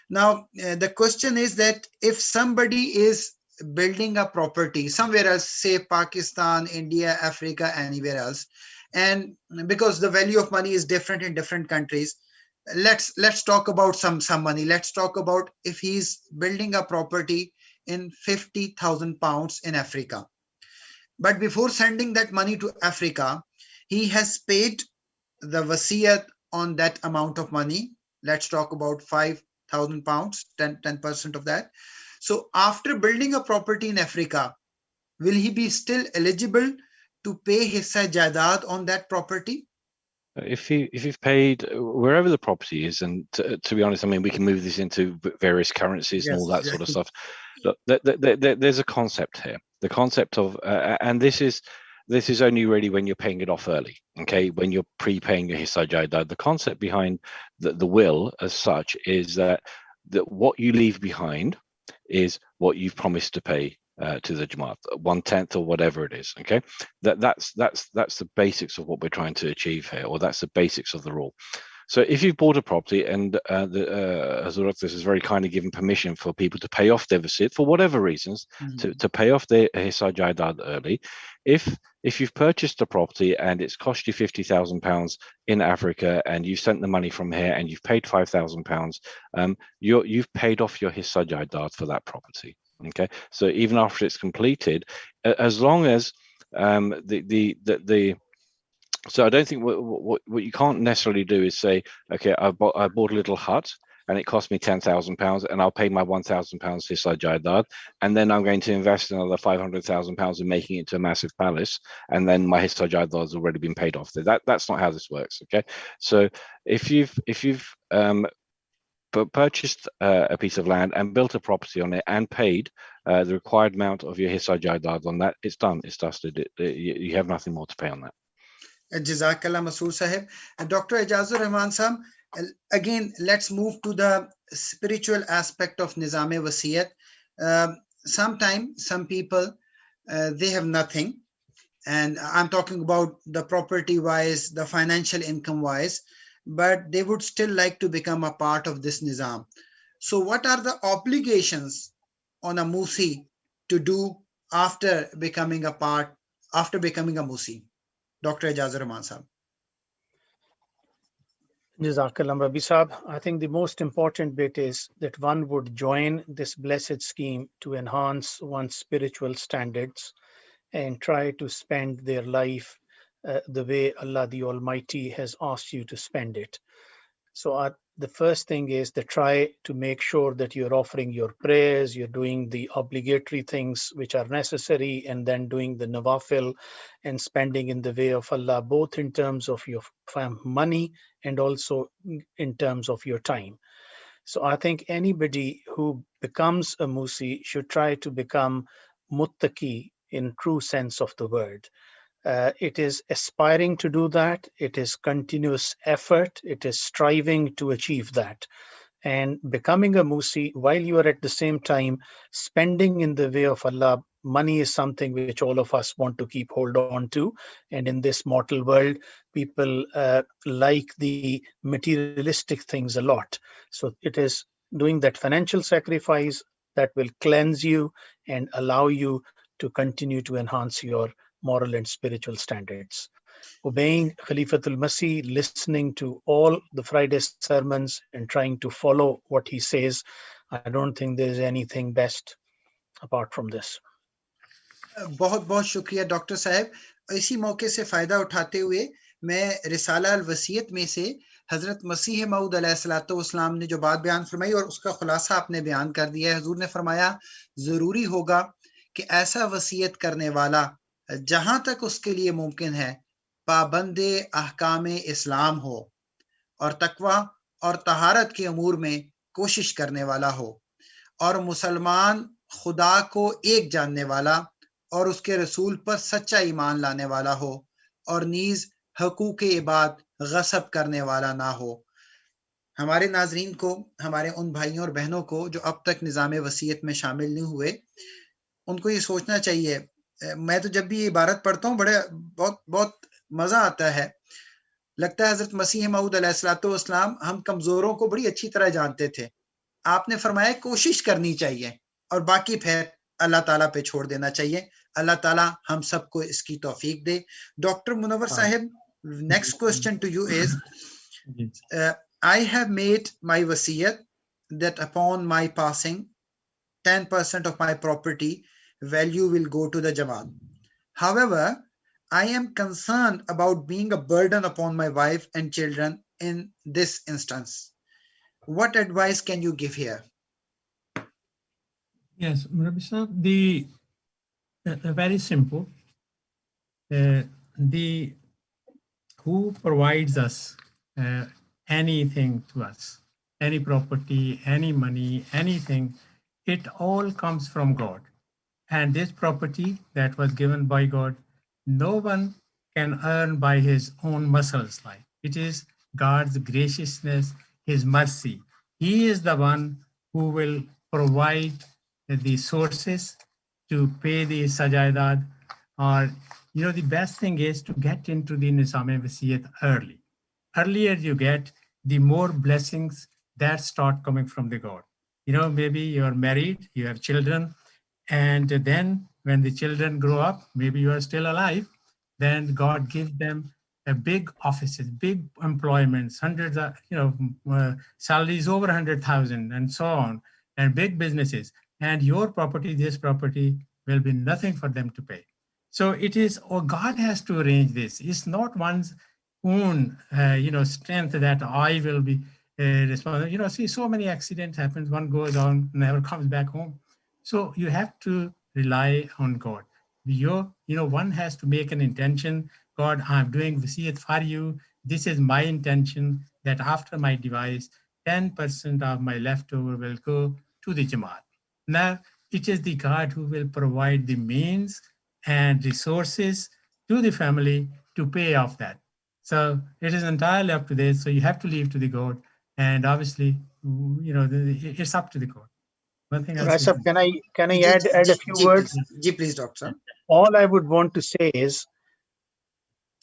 Now the question is that if somebody is building a property somewhere else, say Pakistan, India, Africa, anywhere else, and because the value of money is different in different countries, let's talk about some money. Let's talk about if he's building a property in 50,000 pounds in Africa. But before sending that money to Africa, he has paid the Wasiyyat on that amount of money. Let's talk about 5,000 pounds, 10% of that. So after building a property in Africa, will he be still eligible to pay hissa jaidad on that property? If you've paid wherever the property is, and to be honest, I mean, we can move this into various currencies and all that sort of stuff. Look, there's a concept here. The concept of, and this is only really when you're paying it off early, okay? When you're prepaying your hissa jaidad. The concept behind the will as such is that what you leave behind is what you've promised to pay to the Jamaat, 1/10 or whatever it is. Okay, that's the basics of what we're trying to achieve here, or that's the basics of the rule. So if you've bought a property and Hazrat, this is very kindly given permission for people to pay off their wasiyyat for whatever reasons, to pay off their hissa jaidad early. If you've purchased a property and it's cost you £50,000 in Africa, and you've sent the money from here and you've paid £5,000, you've paid off your hissa jaidad for that property. Okay, so even after it's completed, as long as so I don't think what you can't necessarily do is say, okay, I bought a little hut and it cost me £10,000 and I'll pay my £1,000 hissa jaidad, and then I'm going to invest another £500,000 in making it into a massive palace, and then my hissa jaidad has already been paid off. That's not how this works. Okay, so if you've purchased a piece of land and built a property on it and paid the required amount of your hissa jaidad on that, it's done, it's dusted. You have nothing more to pay on that. Jazakallah Masroor Sahib. Dr. Ijazur Rehman Sahib, again, let's move to the spiritual aspect of Nizam-e Wasiyyat. Sometimes some people, they have nothing, and I'm talking about the property wise, the financial income wise, but they would still like to become a part of this Nizam. So what are the obligations on a Musi to do after becoming a Musi? Dr. Ijazur Rehman Sahib. Jazakallah Rabbi Sahib. I think the most important bit is that one would join this blessed scheme to enhance one's spiritual standards and try to spend their life the way Allah the Almighty has asked you to spend it. So the first thing is to try to make sure that you're offering your prayers, you're doing the obligatory things which are necessary, and then doing the nawafil and spending in the way of Allah, both in terms of your money and also in terms of your time. So I think anybody who becomes a Musi should try to become muttaqi in true sense of the word. It is aspiring to do that. It is continuous effort. It is striving to achieve that. And becoming a Musi, while you are at the same time spending in the way of Allah, money is something which all of us want to keep hold on to. And in this mortal world, people like the materialistic things a lot. So it is doing that financial sacrifice that will cleanse you and allow you to continue to enhance your moral and spiritual standards. Obeying Khalifatul Masih, listening to all the Friday sermons and trying to follow what he says, I don't think there's anything best apart from this. बहुत बहुत शुक्रिया doctor साहब. इसी मौके से फ़ायदा उठाते हुए मैं रिसाला अल-वसीयत में से हज़रत मसीह मऊद अलैहिस्सलाम ने जो बात बयान फरमाई और उसका खुलासा आपने बयान कर दिया है. हुजूर ने फरमाया ज़रूरी होगा कि ऐसा वसीयत करने वाला जहां तक उसके लिए मुमकिन है पाबंदे अहकामे इस्लाम हो और तकवा और तहारत के अमूर में कोशिश करने वाला हो और मुसलमान खुदा को एक जानने वाला और उसके रसूल पर सच्चा ईमान लाने वाला हो और नीज हकूक़ इबाद गसब करने वाला ना हो. हमारे नाजरीन को, हमारे उन भाइयों और बहनों को जो अब तक निज़ाम-ए वसीयत में शामिल नहीं हुए, उनको ये सोचना चाहिए. मैं तो जब भी ये इबारत पढ़ता हूँ बहुत मजा आता है. लगता है हजरत मसीह मऊद अलैहिस्सलाम हम कमजोरों को बड़ी अच्छी तरह जानते थे. आपने फरमाया कोशिश करनी चाहिए और बाकी फिर अल्लाह ताला पे छोड़ देना चाहिए. अल्लाह ताला हम सबको इसकी तौफीक दे. डॉक्टर मुनव्वर साहब, next question to you is, I have made my wasiyat that upon my passing 10% of my property value will go to the Jamaat. However, I am concerned about being a burden upon my wife and children in this instance. What advice can you give here? Yes, Rabbi Sahib, very simple. Who provides us anything to us, any property, any money, anything, it all comes from God. And this property that was given by God, no one can earn by his own muscles. Like it is God's graciousness, his mercy. He is the one who will provide the sources to pay the sajaidat. Or, you know, the best thing is to get into the Nizam-e-Wasiyyat early. Earlier you get, the more blessings that start coming from the God. You know, maybe you're married, you have children, and then when the children grow up, maybe you are still alive, then God gives them a big offices, big employments, hundreds of, salaries over 100,000 and so on, and big businesses. And your property, this property will be nothing for them to pay. So it is, God has to arrange this. It's not one's own, strength that I will be responsible. See, so many accidents happen. One goes on, never comes back home. So you have to rely on God. One has to make an intention. God, I'm doing Wasiyyat for you. This is my intention that after my demise, 10% of my leftover will go to the Jamaat. Now, it is the God who will provide the means and resources to the family to pay off that. So it is entirely up to this. So you have to leave to the God. And obviously, it's up to the God. Rasab, can I add a few words? Please, Doctor. All I would want to say is,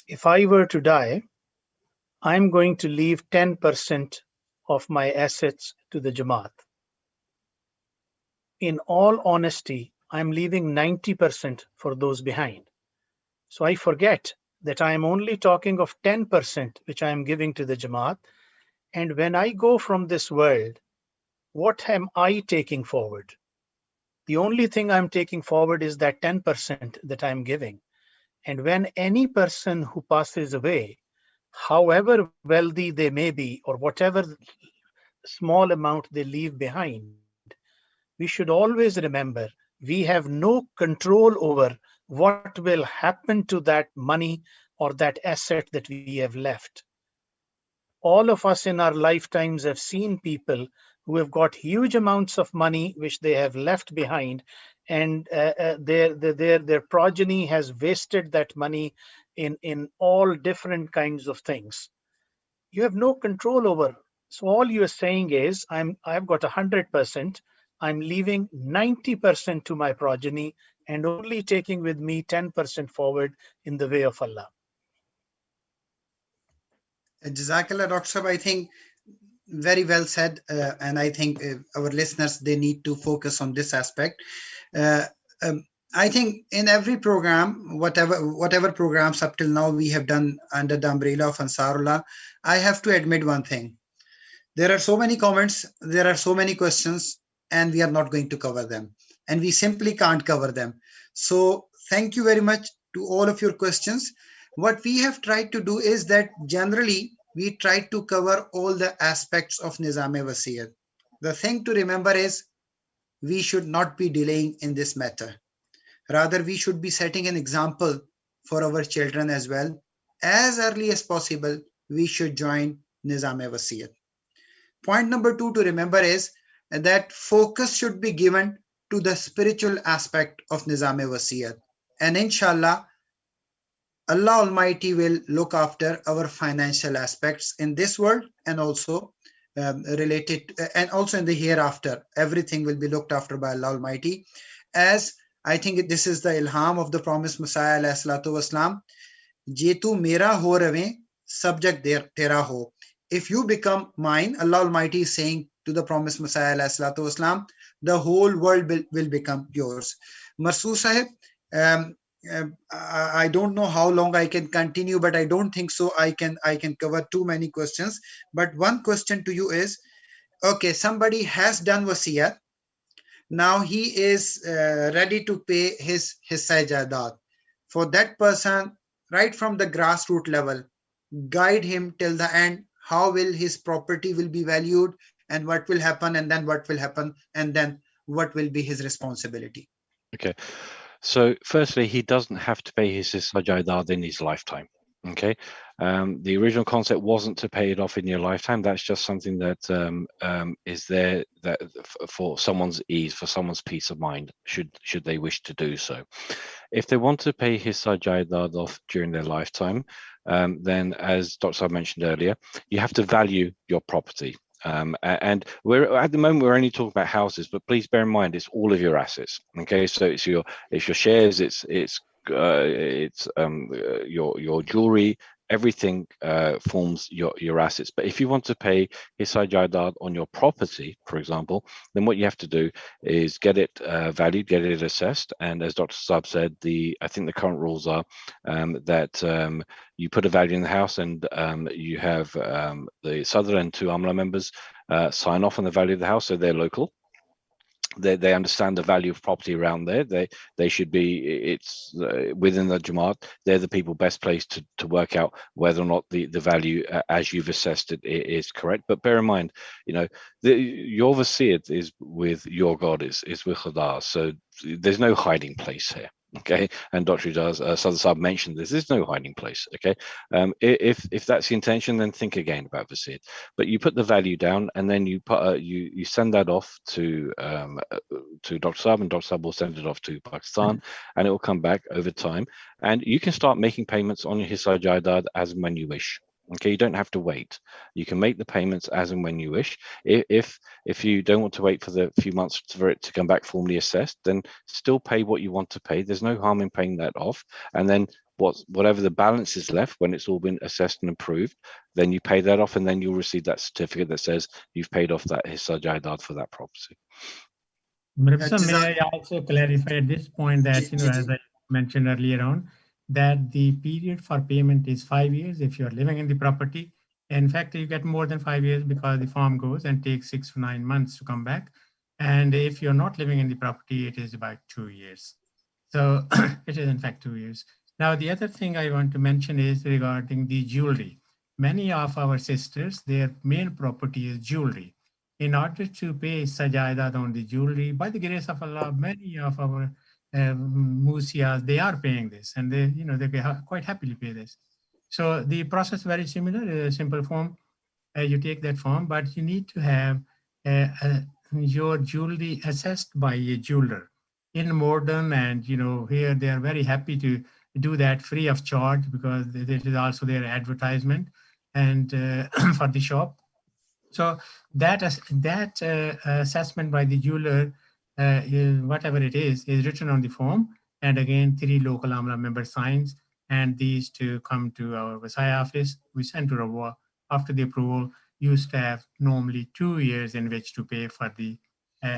if I were to die, I'm going to leave 10% of my assets to the Jamaat. In all honesty, I'm leaving 90% for those behind. So I forget that I am only talking of 10% which I am giving to the Jamaat. And when I go from this world, what am I taking forward? The only thing I'm taking forward is that 10% that I'm giving. And when any person who passes away, however wealthy they may be, or whatever small amount they leave behind, we should always remember we have no control over what will happen to that money or that asset that we have left. All of us in our lifetimes have seen people who have got huge amounts of money which they have left behind, and their progeny has wasted that money in all different kinds of things. You have no control over. So all you are saying is, I've got 100%. I'm leaving 90% to my progeny and only taking with me 10% forward in the way of Allah. Jazakallah, Dr. Sahab, I think very well said. And I think our listeners, they need to focus on this aspect. I think in every program, whatever programs up till now we have done under the umbrella of Ansarullah, I have to admit one thing. There are so many comments, there are so many questions, and we are not going to cover them. And we simply can't cover them. So thank you very much to all of your questions. What we have tried to do is that generally we try to cover all the aspects of Nizam-e-Wasiyyat. The thing to remember is we should not be delaying in this matter. Rather, we should be setting an example for our children as well. As early as possible, we should join Nizam-e-Wasiyyat. Point number 2 to remember is that focus should be given to the spiritual aspect of Nizam-e-Wasiyyat. And inshallah, Allah Almighty will look after our financial aspects in this world and also related and also in the hereafter. Everything will be looked after by Allah Almighty. As I think this is the ilham of the promised Messiah alayhi salatu wassalam. Je tu mera ho rave, subject tera ho. If you become mine, Allah Almighty is saying to the promised Messiah alayhi salatu wassalam, the whole world will become yours. Masroor Sahib, I don't know how long I can continue, but I don't think so I can cover too many questions. But one question to you is, okay, somebody has done wasiyat, Now he is ready to pay his hissa jaidaad. For that person, right from the grassroots level, guide him till the end. How will his property will be valued, and what will happen, and then what will happen, and then what will be his responsibility? Okay. So firstly, he doesn't have to pay his hissa jaidaad in his lifetime. Okay. The original concept wasn't to pay it off in your lifetime. That's just something that is there that for someone's ease, for someone's peace of mind, should they wish to do so. If they want to pay hissa jaidaad off during their lifetime, then as Dr. Saab mentioned earlier, you have to value your property. And we're at the moment we're only talking about houses, but please bear in mind it's all of your assets. Okay, so it's your shares, it's your jewelry, everything forms your assets. But if you want to pay hissa jaidaad on your property, for example, then what you have to do is get it valued, get it assessed. And as Dr. Saab said, I think the current rules are that you put a value in the house, and you have the Sadr and 2 Amla members sign off on the value of the house, so they're local. They understand the value of property around there. They should be, it's within the Jamaat, they're the people best placed to work out whether or not the value as you've assessed it is correct. But bear in mind, you know, your Wasiyyat is with your God, is with Khuda. So there's no hiding place here. Okay, and Dr. Ijaz, Sadr Saab mentioned this. There's no hiding place. Okay, if that's the intention, then think again about Wasiyyat. But you put the value down, and then you put you send that off to Dr. Saab, and Dr. Saab will send it off to Pakistan, and it will come back over time. And you can start making payments on your hissa jaidaad as and when you wish. Okay, you don't have to wait. You can make the payments as and when you wish. If you don't want to wait for the few months for it to come back formally assessed, then still pay what you want to pay. There's no harm in paying that off. And then whatever the balance is left when it's all been assessed and approved, then you pay that off, and then you'll receive that certificate that says you've paid off that hissa jaidaad for that property. May I also clarify at this point that, you know, as I mentioned earlier on, that the period for payment is 5 years if you're living in the property. In fact, you get more than 5 years because the form goes and takes 6 to 9 months to come back. And if you're not living in the property, it is about 2 years. So it is in fact 2 years. Now, the other thing I want to mention is regarding the jewelry. Many of our sisters, their main property is jewelry. In order to pay hissa jaidaad on the jewelry, by the grace of Allah, many of our Musiyas, they are paying this, and they, you know, they quite happily pay this. So the process very similar, simple form. You take that form, but you need to have your jewelry assessed by a jeweler in modern, and you know, here they are very happy to do that free of charge because this is also their advertisement and for the shop. So that assessment by the jeweler, whatever it is written on the form, and again 3 local Amla member signs, and these to come to our Wasaya office. We send to Rawah. After the approval, you used to have normally 2 years in which to pay for the,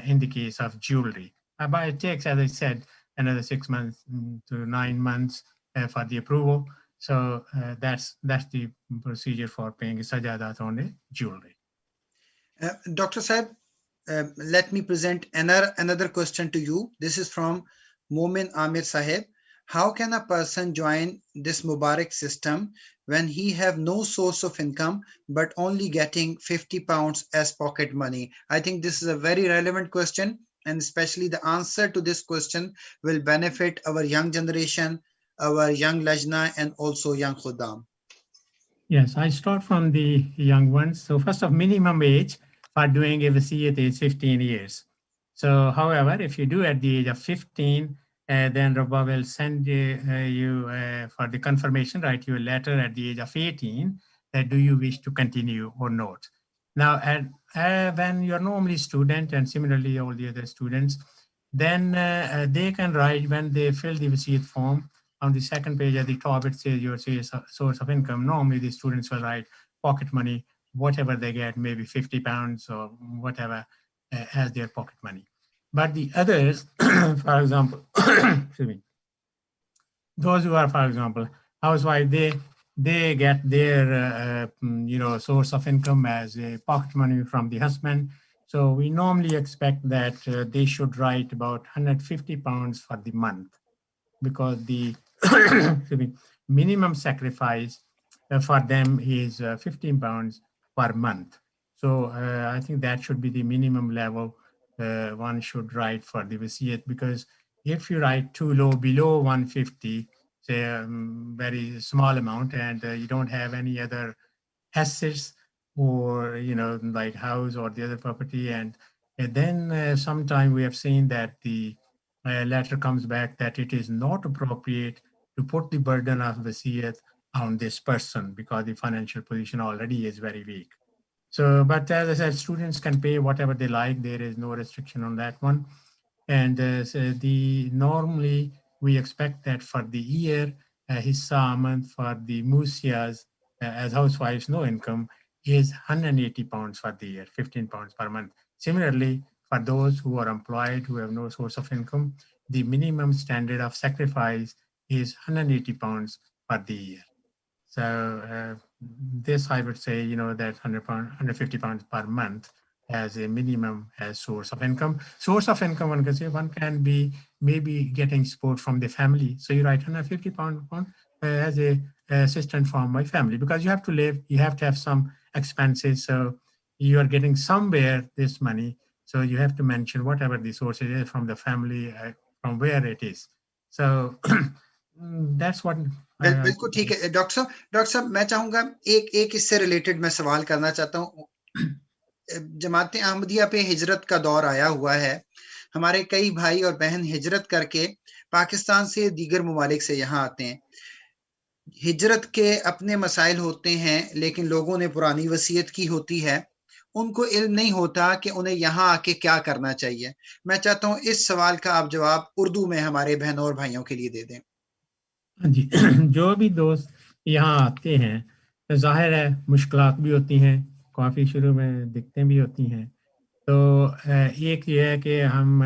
in the case of jewelry. But it takes, as I said, another 6 months to 9 months for the approval. So that's the procedure for paying hissa jaidaad on the jewelry. Dr. Saab, let me present another question to you. This is from Momin Amir Sahib. How can a person join this Mubarak system when he have no source of income but only getting £50 as pocket money? I think this is a very relevant question, and especially the answer to this question will benefit our young generation, our young Lajna, and also young Khuddam. Yes, I start from the young ones. So first of minimum age for doing a Wasiyyat is 15 years. So however, if you do at the age of 15, then Rabba will send you for the confirmation, write you a letter at the age of 18, that do you wish to continue or not. Now, when you're normally student, and similarly all the other students, then they can write, when they fill the Wasiyyat form, on the second page at the top, it says your source of income. Normally the students will write pocket money, whatever they get, maybe £50 or whatever as their pocket money. But the others, for example, excuse me, those who are, for example, housewife, they get their source of income as a pocket money from the husband. So we normally expect that they should write about £150 for the month, because the minimum sacrifice for them is £15 per month. So I think that should be the minimum level one should write for the Wasiyyat, because if you write too low, below 150, say very small amount, and you don't have any other assets or, like house or the other property, and then sometime we have seen that the letter comes back that it is not appropriate to put the burden of Wasiyyat on this person because the financial position already is very weak. So, but as I said, students can pay whatever they like. There is no restriction on that one. And so normally we expect that for the year, hissa amount for the Musiyas as housewives, no income, is £180 for the year, £15 per month. Similarly, for those who are employed, who have no source of income, the minimum standard of sacrifice is £180 for the year. So this, I would say, that £150 per month as a minimum as source of income. Source of income, one can say, one can be maybe getting support from the family. So you write £150 as a assistant from my family, because you have to live, you have to have some expenses. So you are getting somewhere this money. So you have to mention whatever the source is from the family, from where it is. So that's what. बिल्कुल ठीक है doctor साहब मैं चाहूंगा एक इससे related मैं सवाल करना चाहता हूँ. जमात अहमदिया पे हिजरत का दौर आया हुआ है. हमारे कई भाई और बहन हिजरत करके पाकिस्तान से दीगर ममालिक से यहाँ आते हैं. हिजरत के अपने मसाइल होते हैं, लेकिन लोगों ने पुरानी वसीयत की होती है. उनको इल्म नहीं होता कि उन्हें यहाँ आके क्या करना चाहिए. मैं चाहता हूँ इस सवाल का आप जवाब उर्दू में हमारे बहनों और भाइयों के लिए दे दें. जी, जो भी दोस्त यहाँ आते हैं, जाहिर है मुश्किलात भी होती हैं, काफ़ी शुरू में दिक्कतें भी होती हैं. तो एक ये है कि हम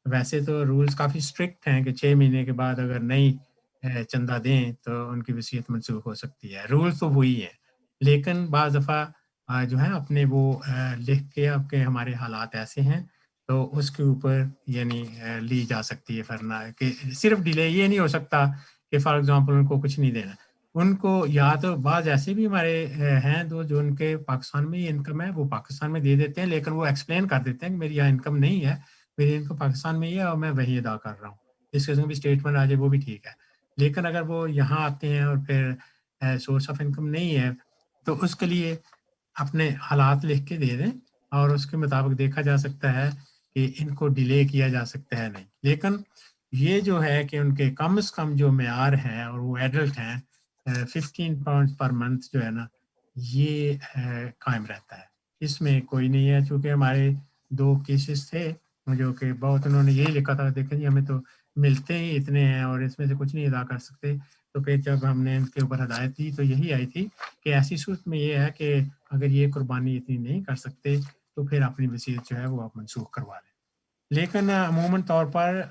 वैसे तो रूल्स काफ़ी स्ट्रिक्ट हैं कि 6 महीने के बाद अगर नहीं चंदा दें तो उनकी वसीयत मनसूख हो सकती है. रूल्स तो वही है, लेकिन बाज़ दफ़ा जो है अपने वो लिख के आपके हमारे हालात ऐसे हैं तो उसके ऊपर यानी ली जा सकती है. वरना कि सिर्फ डिले ये नहीं हो सकता कि फॉर एग्जांपल उनको कुछ नहीं देना. उनको या तो बाज़ ऐसे भी हमारे हैं जो उनके पाकिस्तान में इनकम है, वो पाकिस्तान में दे देते हैं, लेकिन वो एक्सप्लेन कर देते हैं कि मेरी यहाँ इनकम नहीं है, मेरी इनकम पाकिस्तान में ही है और मैं वही अदा कर रहा हूँ. इस किस्म की स्टेटमेंट आ जाए वो भी ठीक है. लेकिन अगर वो यहाँ आते हैं और फिर सोर्स ऑफ इनकम नहीं है तो उसके लिए अपने हालात लिख के दे दें और उसके मुताबिक देखा जा सकता है कि इनको डिले किया जा सकता है नहीं. लेकिन ये जो है कि उनके कम से कम जो मेयार हैं और वो एडल्ट हैं, £15 पर मंथ जो है ना, ये कायम रहता है. इसमें कोई नहीं है. चूँकि हमारे 2 केसेस थे जो कि बहुत उन्होंने यही लिखा था, देखें जी हमें तो मिलते ही इतने हैं और इसमें से कुछ नहीं अदा कर सकते. तो फिर जब हमने इनके ऊपर हदायत दी तो यही आई थी कि ऐसी सूरत में ये है कि अगर ये कुर्बानी इतनी नहीं कर सकते तो फिर अपनी वसीयत जो है वो आप मनसूख करवा लें. लेकिन अमूमन तौर पर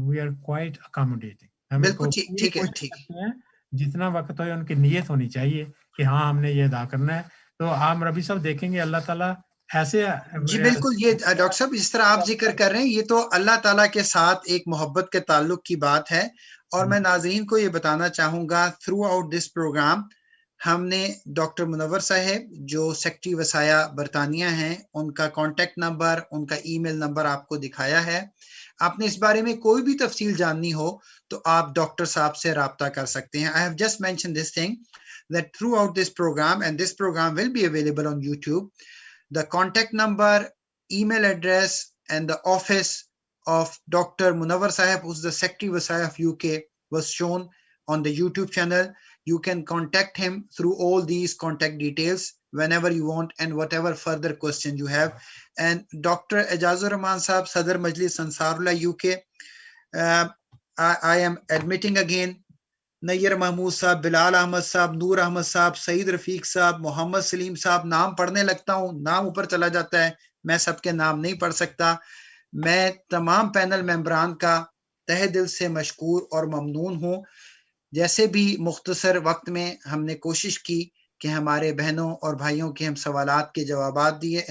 वी आर क्वाइट अकोमोडेटिंग. बिल्कुल ठीक है. जितना वक्त हो उनकी नीयत होनी चाहिए कि हाँ हमने ये अदा करना है. तो आप रबी साहब देखेंगे अल्लाह ताला ऐसे. जी बिल्कुल, ये डॉक्टर साहब जिस तरह आप जिक्र कर रहे हैं ये तो अल्लाह ताला के साथ एक मोहब्बत के ताल्लुक की बात है. और मैं नाज़रीन को ये बताना चाहूँगा थ्रू आउट दिस प्रोग्राम हमने डॉक्टर मुनव्वर साहब जो सेक्रेटरी वसाया बरतानिया हैं, उनका कॉन्टेक्ट नंबर, उनका ईमेल नंबर आपको दिखाया है. आपने इस बारे में कोई भी तफसील जाननी हो तो आप डॉक्टर साहब से राब्ता कर सकते हैं. I have just mention this thing that throughout this program, and this program will be available on YouTube, the contact number, email address, and the office of Dr. Munawar Sahib, who's the Secretary Wasaya of UK, was shown on the YouTube channel. You can contact him through all these contact details whenever you want and whatever further question you have. And Dr. Ijazur Rahman Sahib, Sadr Majlis Ansarullah UK, I am admitting again, Nayyar Mahmood साहब, बिलाल अहमद साहब, नूर अहमद साहब, सईद रफीक साहब, मोहम्मद सलीम साहब. नाम पढ़ने लगता हूँ, नाम ऊपर चला जाता है, मैं सबके नाम नहीं पढ़ सकता. मैं तमाम पैनल मेंबरान का तहे दिल से मशकूर और ममनून हूँ. जैसे भी मुख्तसर वक्त में हमने कोशिश की कि हमारे बहनों और भाइयों के हम सवालात के जवाबात दिए.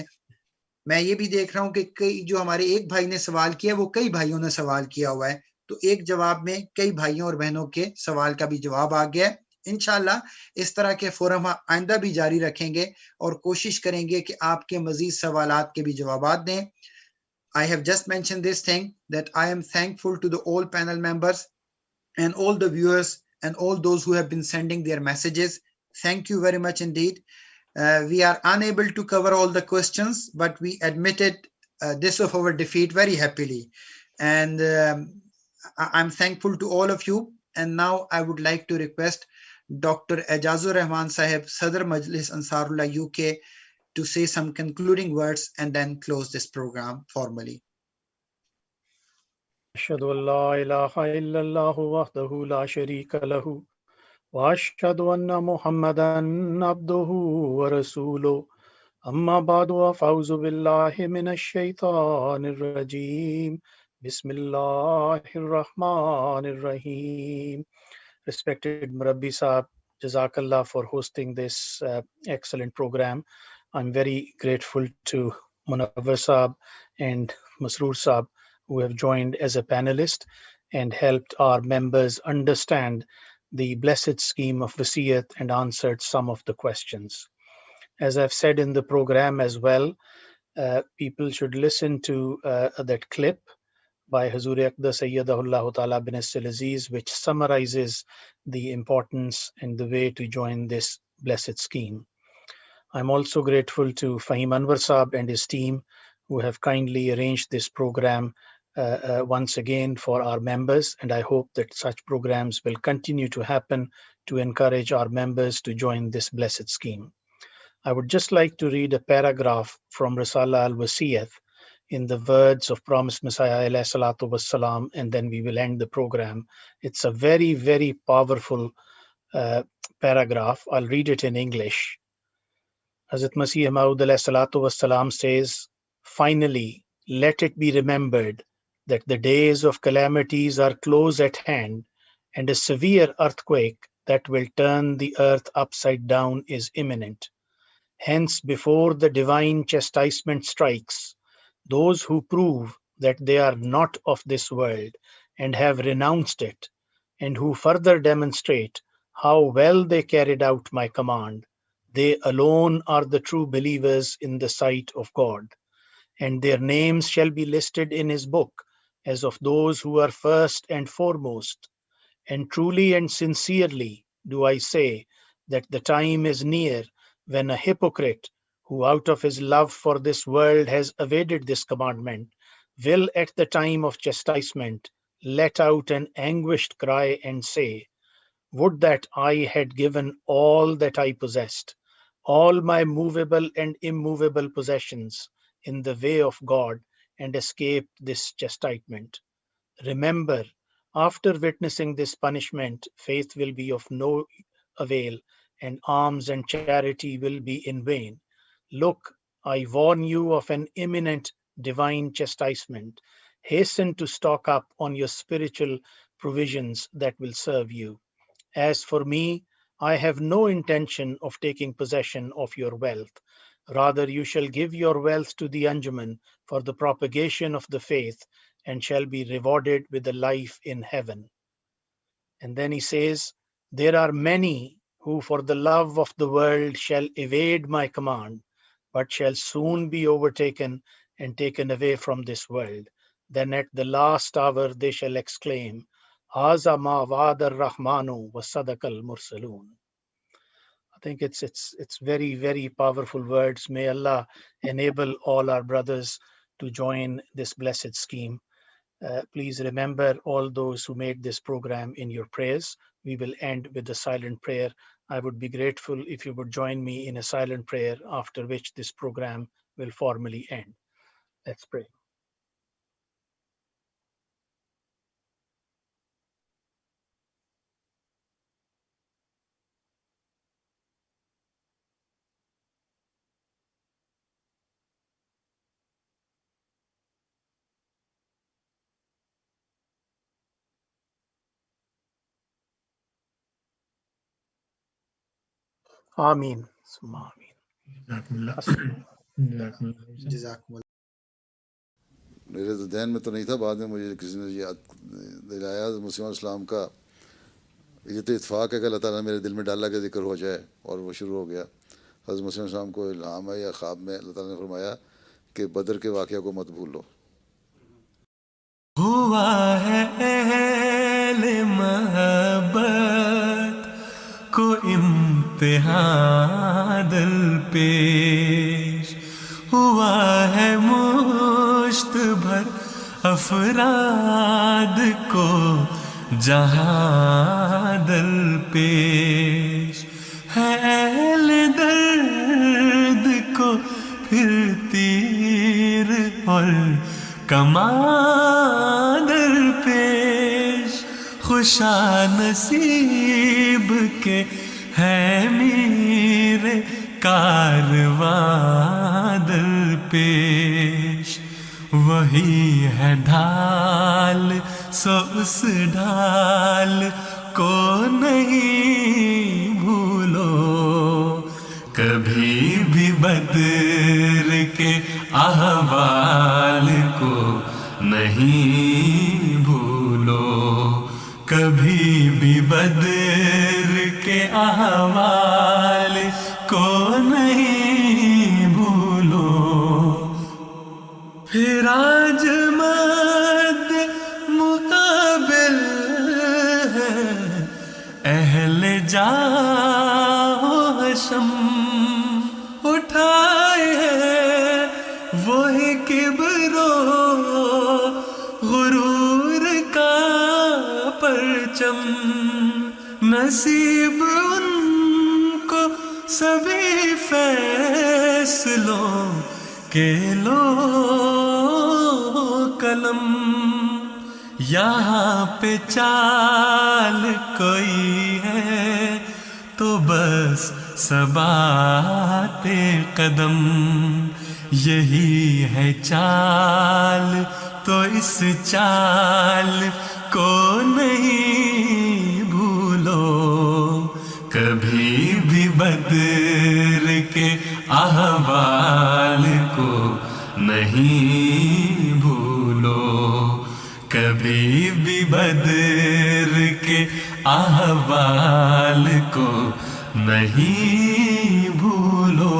मैं ये भी देख रहा हूँ कि कई जो हमारे एक भाई ने सवाल किया वो कई भाइयों ने सवाल किया हुआ है, तो एक जवाब में कई भाइयों और बहनों के सवाल का भी जवाब आ गया है। इंशाल्लाह इस तरह के फोरम आइंदा भी जारी रखेंगे और कोशिश करेंगे कि आपके मजीद सवालात के भी जवाबात दें। I have just mentioned this thing that I am thankful to the all panel members and all the viewers and all those who have been sending their messages. Thank you very much indeed. We are unable to cover all the questions, but we admitted this of our defeat very happily. And I'm thankful to all of you. And now I would like to request Dr. Ijazur Rehman Sahib, Sadr Majlis Ansarullah UK, to say some concluding words and then close this program formally. أشهد أن لا إله إلا الله وحده لا شريك له وأشهد أن محمدا عبده ورسوله أما بعد فأعوذ بالله من الشيطان الرجيم بسم الله الرحمن الرحيم. Respected Murabbi Saab, Jazakallah for hosting this excellent program. I'm very grateful to Munawar Saab and Masroor Saab, who have joined as a panelist and helped our members understand the blessed scheme of Wasiyyat and answered some of the questions. As I've said in the program as well, people should listen to that clip by Hazur Aqda Sayyidahullah Ta'ala bin Aziz, which summarizes the importance and the way to join this blessed scheme. I'm also grateful to Fahim Anwar Saab and his team, who have kindly arranged this program once again for our members, and I hope that such programs will continue to happen to encourage our members to join this blessed scheme. I would just like to read a paragraph from Risala al-Wasiyyat in the words of Promised Messiah alayhi salatu wassalam, and then we will end the program. It's a very, very powerful paragraph. I'll read it in English. Hazrat Masih Maud alayhi salatu wassalam says, "Finally, let it be remembered that the days of calamities are close at hand, and a severe earthquake that will turn the earth upside down is imminent. Hence, before the divine chastisement strikes, those who prove that they are not of this world and have renounced it, and who further demonstrate how well they carried out my command, they alone are the true believers in the sight of God, and their names shall be listed in his book as of those who are first and foremost. And truly and sincerely do I say that the time is near when a hypocrite who out of his love for this world has evaded this commandment will at the time of chastisement let out an anguished cry and say, would that I had given all that I possessed, all my movable and immovable possessions in the way of God, and escaped this chastisement. Remember, after witnessing this punishment, faith will be of no avail, and alms and charity will be in vain. Look, I warn you of an imminent divine chastisement. Hasten to stock up on your spiritual provisions that will serve you. As for me, I have no intention of taking possession of your wealth. Rather, you shall give your wealth to the Anjuman for the propagation of the faith and shall be rewarded with a life in heaven." And then he says, there are many who for the love of the world shall evade my command, but shall soon be overtaken and taken away from this world. Then at the last hour they shall exclaim, Haza ma wa'ada ar-Rahmanu wa sadaqal mursalun. I think it's very, very powerful words. May Allah enable all our brothers to join this blessed scheme. Please remember all those who made this program in your prayers. We will end with a silent prayer. I would be grateful if you would join me in a silent prayer, after which this program will formally end. Let's pray. Ameen. Summa Ameen. Jazakumullah. جزاکم اللہ. میرے تو ذہن میں تو نہیں تھا، بعد میں مجھے کسی نے یاد دلایا مسلم اسلام کا. یہ تو اتفاق ہے کہ اللہ تعالیٰ نے میرے دل میں ڈالا کہ ذکر ہو جائے، اور وہ شروع ہو گیا. حضرت مسلم اسلام کو الہام ہے یا خواب میں اللہ تعالیٰ نے فرمایا کہ بدر کے واقعہ کو مت بھولو. ہوا ہے اہل محبت کو امتحان دل پیش، ہوا ہے مشت بھر افراد کو جہاں دل پیش ہے. اہل درد کو پھر تیر اور کمان در پیش، خوشا نصیب کے ہے میرے کارواں در پیش. وہی ہے ڈھال سو اس ڈھال کو نہیں بھولو، کبھی بھی بدر کے احوال کو نہیں بھولو، کبھی بھی بدر کے احوال کو نہیں بھولو. پھر آج مد مقابل ہے اہل جاؤ حشم، اٹھائے ہے وہی کبر و غرور کا پرچم. نصیب ان کو سبھی فیصلوں کے لو قلم، یہاں پہ چال کوئی ہے تو بس ثبات قدم، یہی ہے چال تو اس چال کو نہیں بھولو، کبھی بھی بدر کے احوال کو نہیں بھولو، کبھی بھی بدر کے احوال کو نہیں بھولو.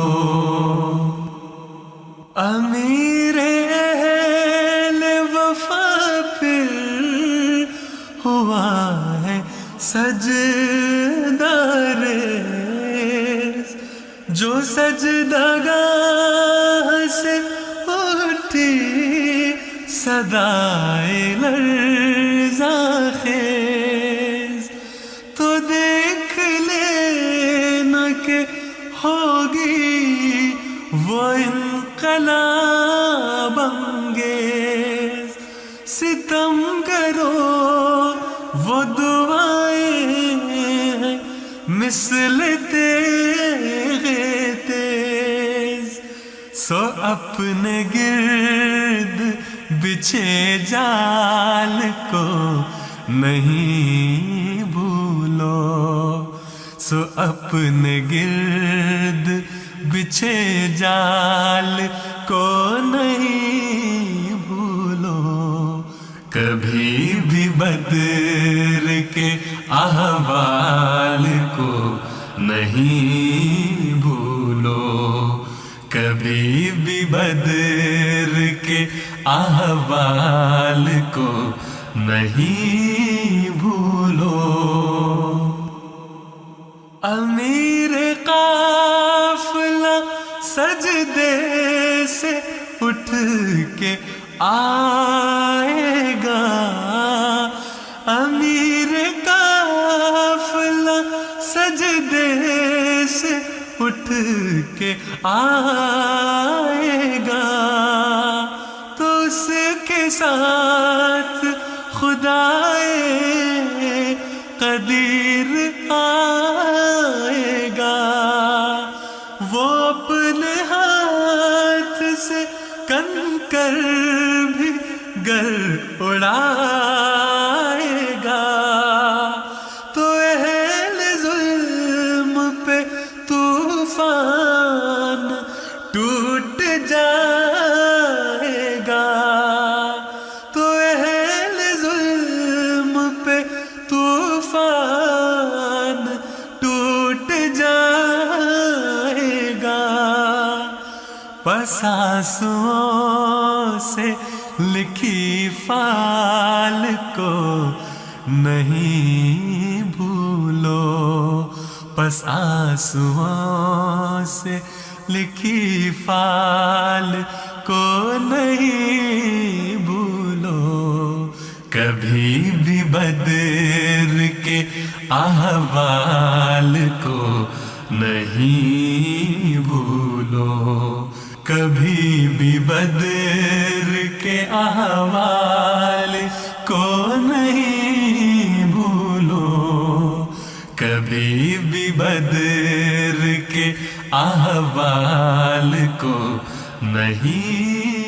امیر اہل وفا پھر ہوا ہے سجدہ ریز، جو سجدگاہ سے اٹھی صدائے لرزاں خیز، تو دیکھ لینا کہ ہوگی وہ انقلاب انگیز. ستم کرو وہ دعائیں ہیں مثل تیغ تیز، سو اپنے گرد بچھے جال کو نہیں بھولو، سو اپنے گرد بچھے جال کو نہیں بھولو، کبھی بھی بدر کے احوال کو نہیں بھولو، کبھی بھی بدر کے احوال کو نہیں بھولو. امیر قافلہ سجدے سے اٹھ کے آئے گا، امیر قافلہ سجدے سے اٹھ کے آئے گا، تو اس کے ساتھ خدائے قدیر آئے گا، وہ اپنے ہاتھ سے کنکر بھی گر اڑائے گا، تو اہل ظلم پہ طوفان ٹوٹ جائے گا تو اہل ظلم پہ طوفان ٹوٹ جائے گا. پس آنسوؤں سے لکھی فال کو نہیں بھولو. پس آنسوؤں سے لکھی فال کو نہیں بھولو. کبھی بھی بدر کے احوال کو نہیں بھولو. کبھی بھی بدر کے احوال کو نہیں بھولو. کبھی بھی بدر کے احوال کو نہیں